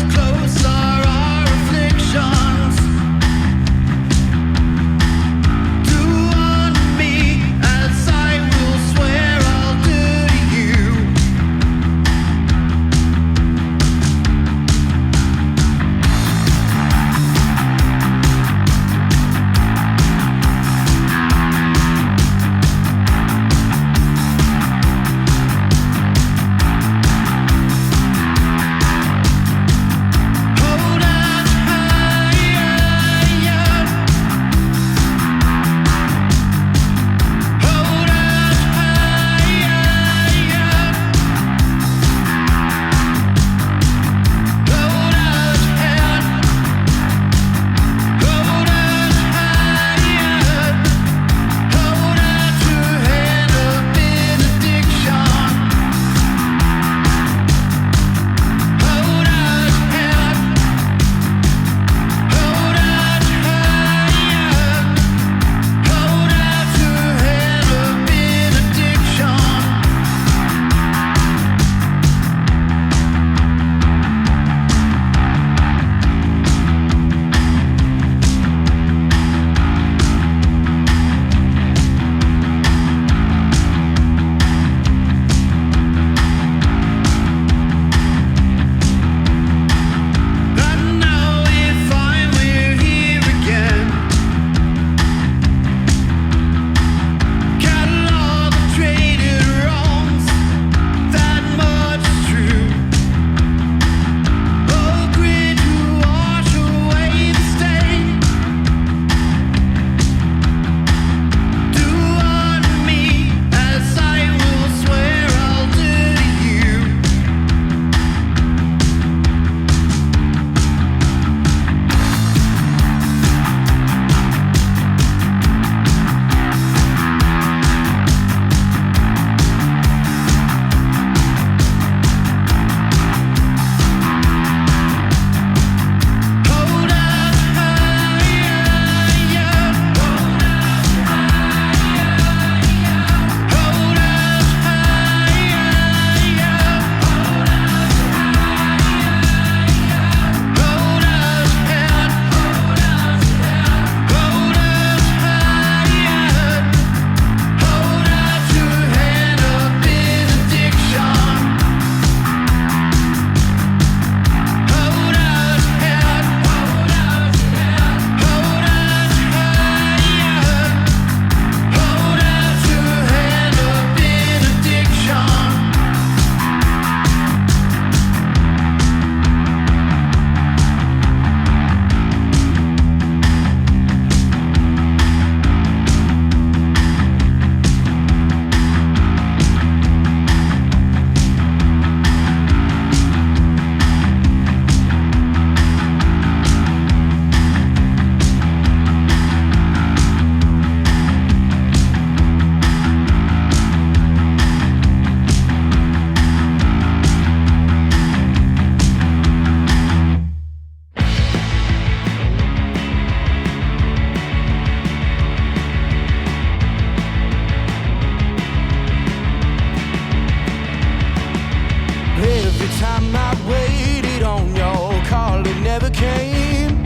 time I waited on your call, it never came.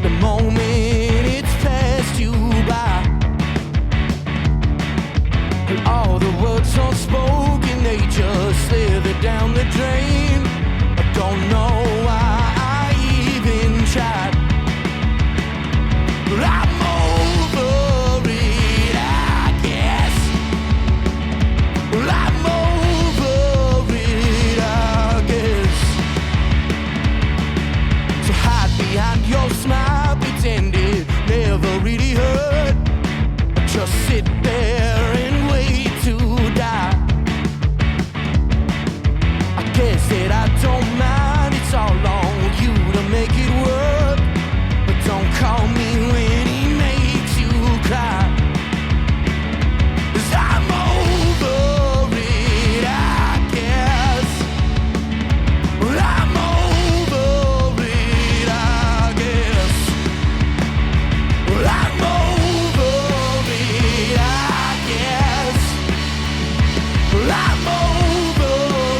The moment it's passed you by, and all the words unspoken, they just slither down the drain. I don't know why I even tried, but I'm over it, I guess. Well, I'm over it, I guess. So hide behind your smile, pretend it never really hurt. Just sit there and wait to die. I guess that I don't mind, it's all on you to make it work. But don't call me when he makes you cry, 'cause I'm over it, I guess. Well, I'm over it, I guess. Well, I'm over it, I guess. Well, I'm over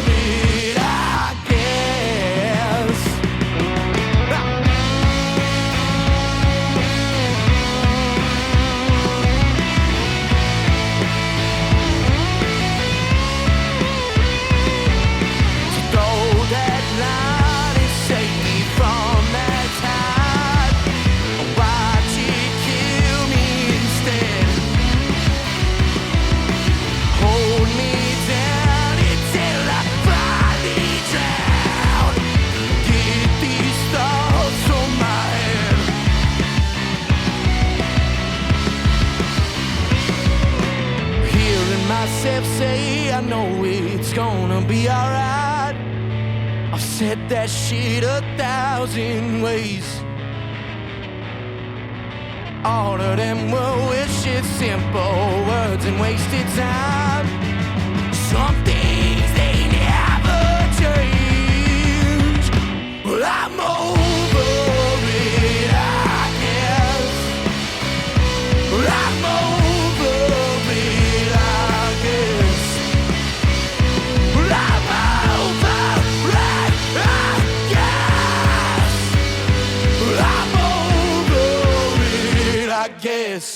it, I guess. So throw that line and save me from that tide, or watch it kill me instead. Hold me down until I finally drown. Get these thoughts from my head. Hearing myself say I know it's gonna be alright. I've said that shit 1,000 ways. All of them were wishes, simple words and wasted time. Some things they never change. Well, I'm over it, I guess. Well, I'm over it, I guess. Well, I'm over it, I guess. Well, I'm over it, I guess.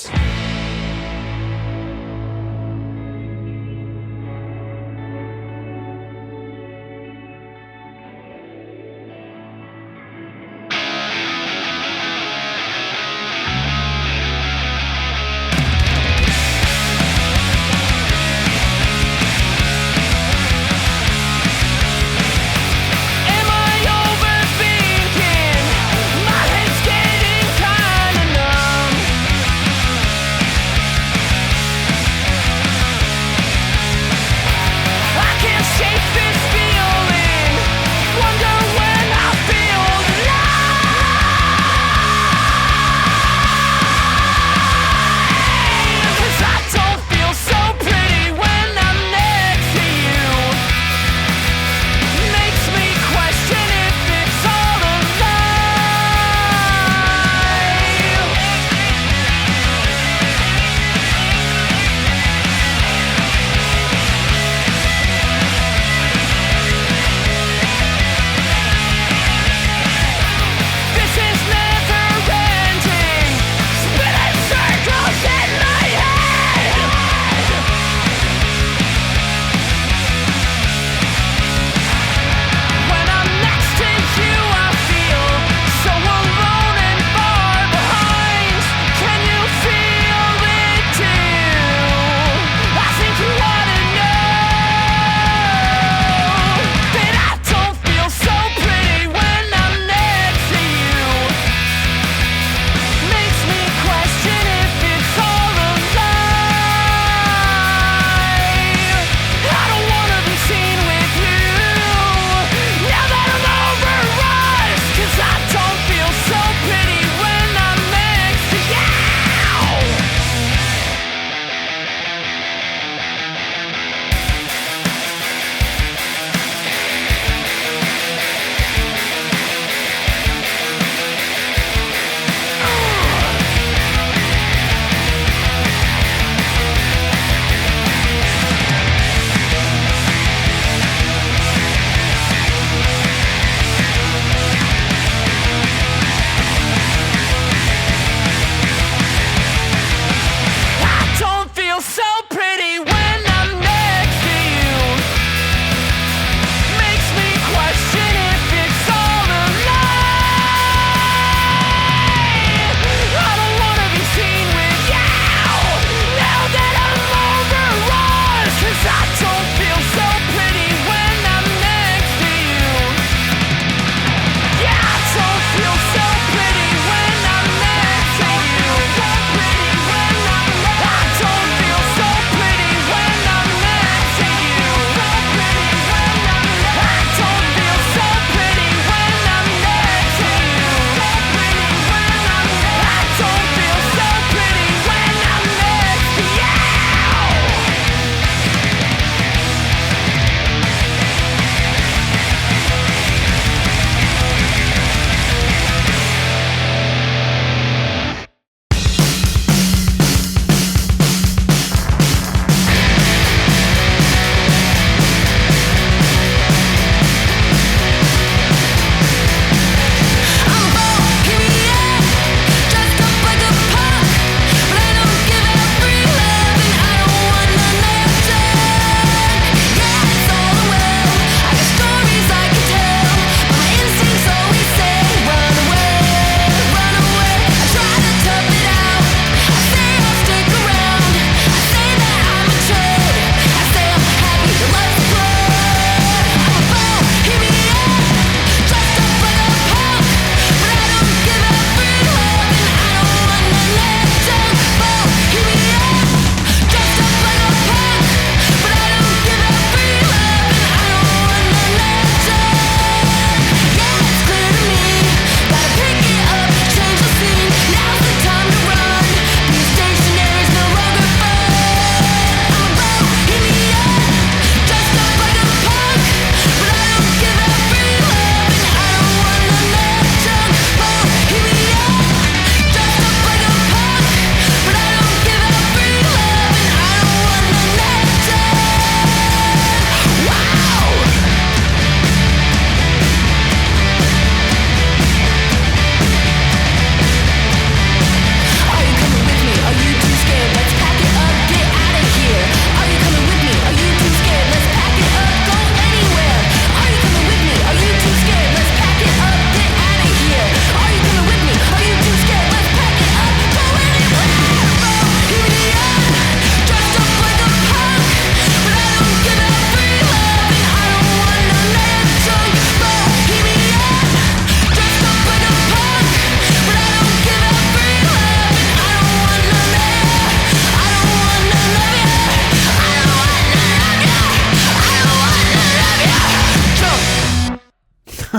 Am I overthinking? My head's getting kinda numb.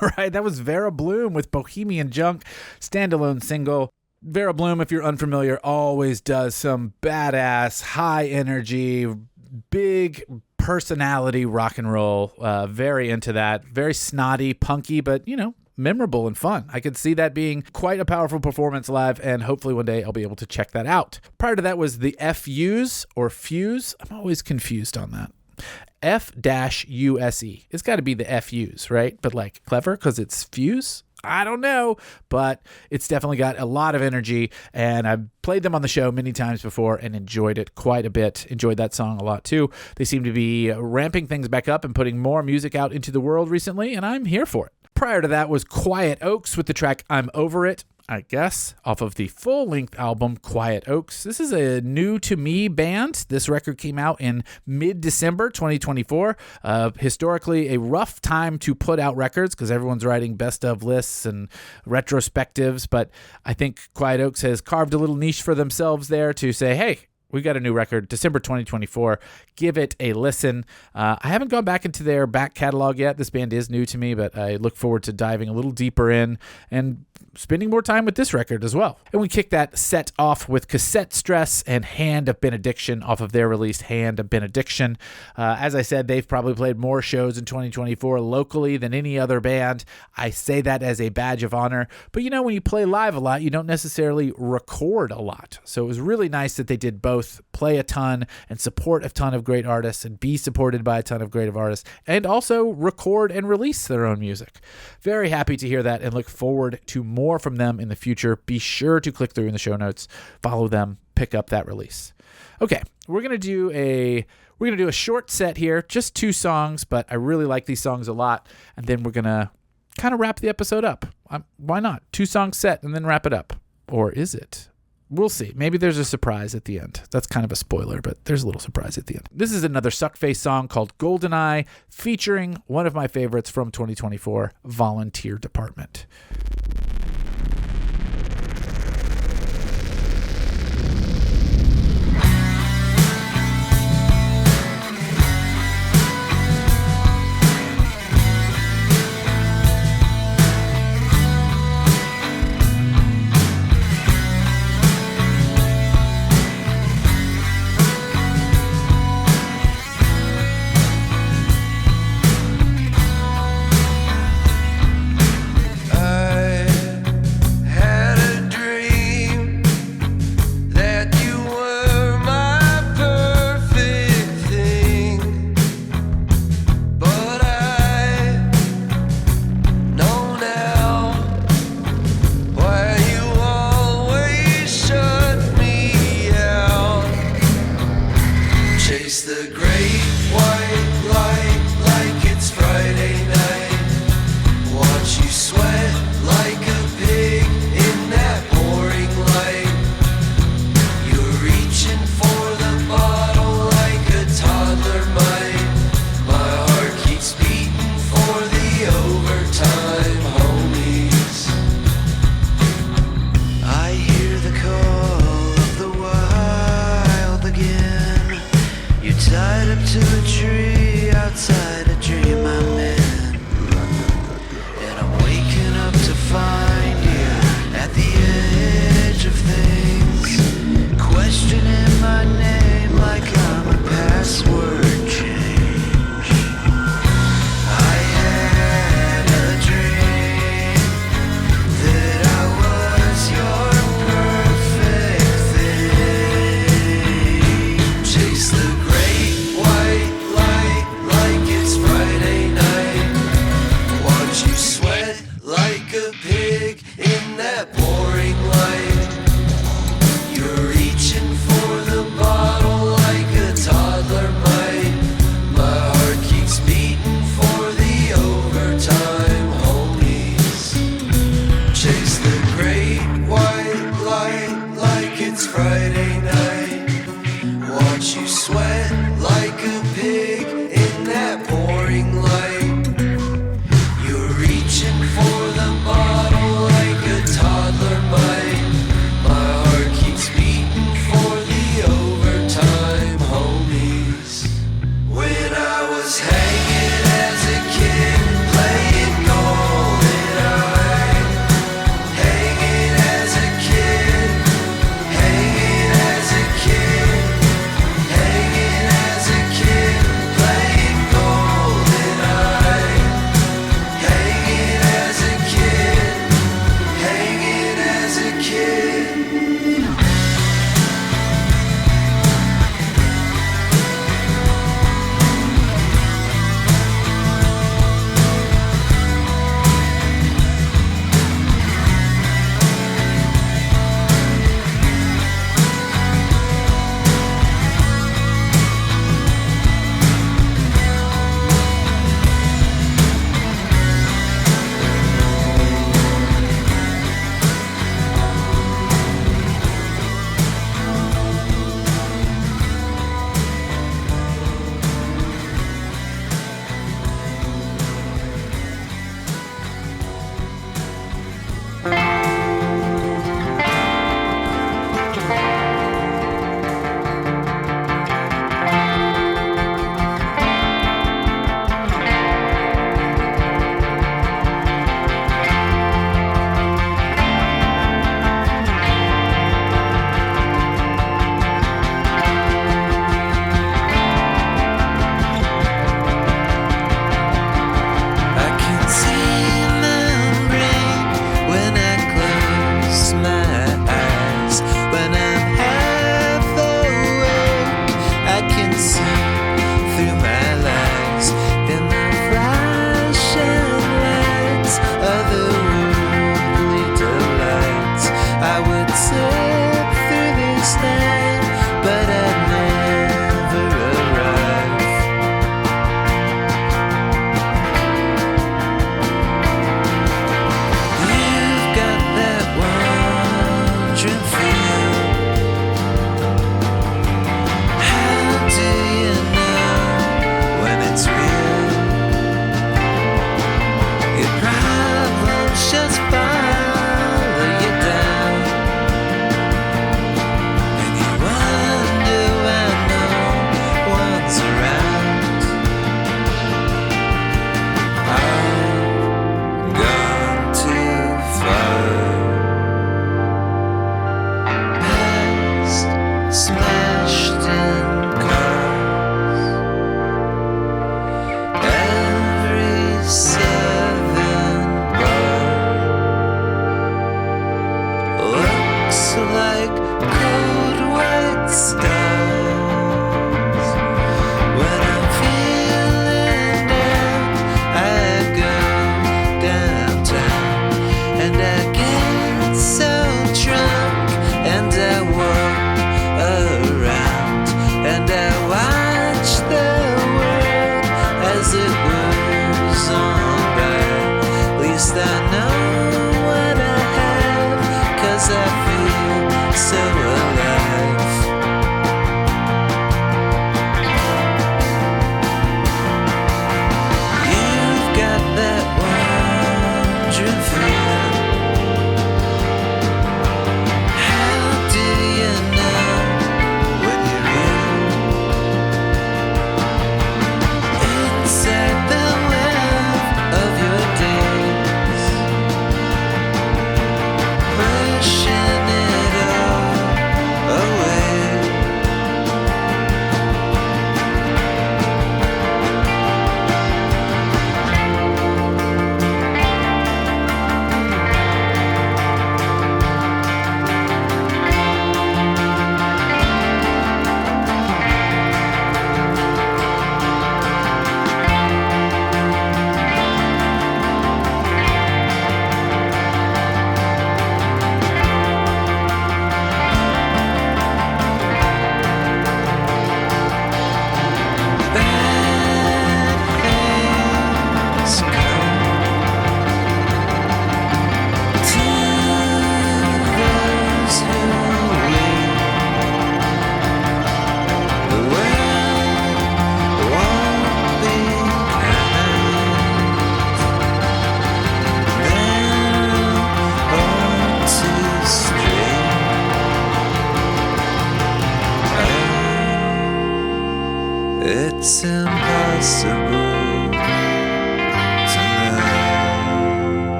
All right, that was Vera Bloom with Bohemian Junk, standalone single. Vera Bloom, if you're unfamiliar, always does some badass, high energy, big personality rock and roll. Very into that. Very snotty, punky, but, memorable and fun. I could see that being quite a powerful performance live, and hopefully one day I'll be able to check that out. Prior to that was the FUs or Fuse. I'm always confused on that. F-U-S-E. It's got to be the FUs, right? But like clever because it's Fuse? I don't know, but it's definitely got a lot of energy, and I've played them on the show many times before and enjoyed it quite a bit. Enjoyed that song a lot too. They seem to be ramping things back up and putting more music out into the world recently, and I'm here for it. Prior to that was Quiet Oaks with the track I'm Over It, I guess, off of the full-length album Quiet Oaks. This is a new-to-me band. This record came out in mid-December 2024. Historically, a rough time to put out records because everyone's writing best-of lists and retrospectives, but I think Quiet Oaks has carved a little niche for themselves there to say, hey, we got a new record, December 2024. Give it a listen. I haven't gone back into their back catalog yet. This band is new to me, but I look forward to diving a little deeper in and spending more time with this record as well. And we kick that set off with Cassette Stress and Hand of Benediction off of their released Hand of Benediction. As I said, they've probably played more shows in 2024 locally than any other band. I say that as a badge of honor. But when you play live a lot, you don't necessarily record a lot. So it was really nice that they did both, play a ton and support a ton of great artists and be supported by a ton of great artists, and also record and release their own music. Very happy to hear that and look forward to more from them in the future. Be sure to click through in the show notes, follow them, pick up that release. Okay, we're gonna do a short set here, just 2 songs, but I really like these songs a lot, and then we're gonna kind of wrap the episode up. Why not? 2 songs set and then wrap it up, or is it? We'll see. Maybe there's a surprise at the end. That's kind of a spoiler, but there's a little surprise at the end. This is another Suckface song called Goldeneye, featuring one of my favorites from 2024, Volunteer Department. I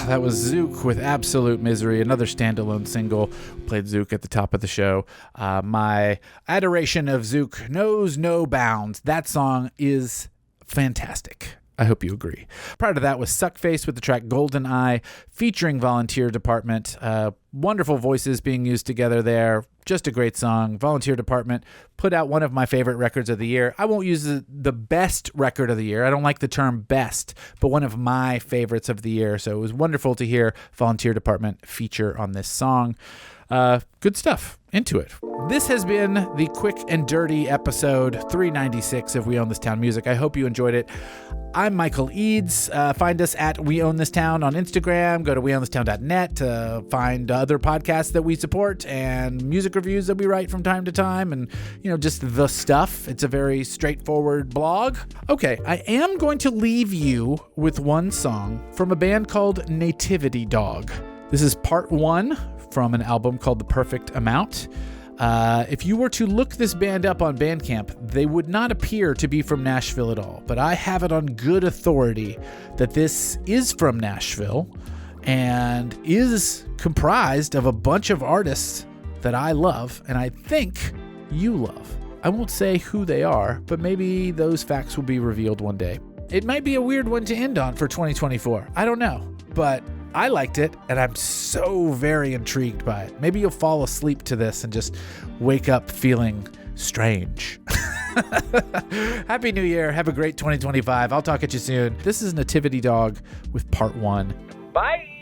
That was Zook with Absolute Misery, another standalone single. Played Zook at the top of the show. My adoration of Zook knows no bounds. That song is fantastic. I hope you agree. Prior to that was Suckface with the track Golden Eye, featuring Volunteer Department. Wonderful voices being used together there. Just a great song. Volunteer Department put out one of my favorite records of the year. I won't use the best record of the year. I don't like the term best, but one of my favorites of the year. So it was wonderful to hear Volunteer Department feature on this song. Good stuff. Into it. This has been the quick and dirty episode 396 of We Own This Town Music. I hope you enjoyed it. I'm Michael Eads. Find us at We Own This Town on Instagram. Go to weownthistown.net to find other podcasts that we support and music reviews that we write from time to time and, just the stuff. It's a very straightforward blog. Okay, I am going to leave you with one song from a band called Nativity Dog. This is part 1 from an album called The Perfect Amount. If you were to look this band up on Bandcamp, they would not appear to be from Nashville at all, but I have it on good authority that this is from Nashville and is comprised of a bunch of artists that I love and I think you love. I won't say who they are, but maybe those facts will be revealed one day. It might be a weird one to end on for 2024. I don't know, but I liked it, and I'm so very intrigued by it. Maybe you'll fall asleep to this and just wake up feeling strange. Happy New Year. Have a great 2025. I'll talk at you soon. This is Nativity Dog with part 1. Bye.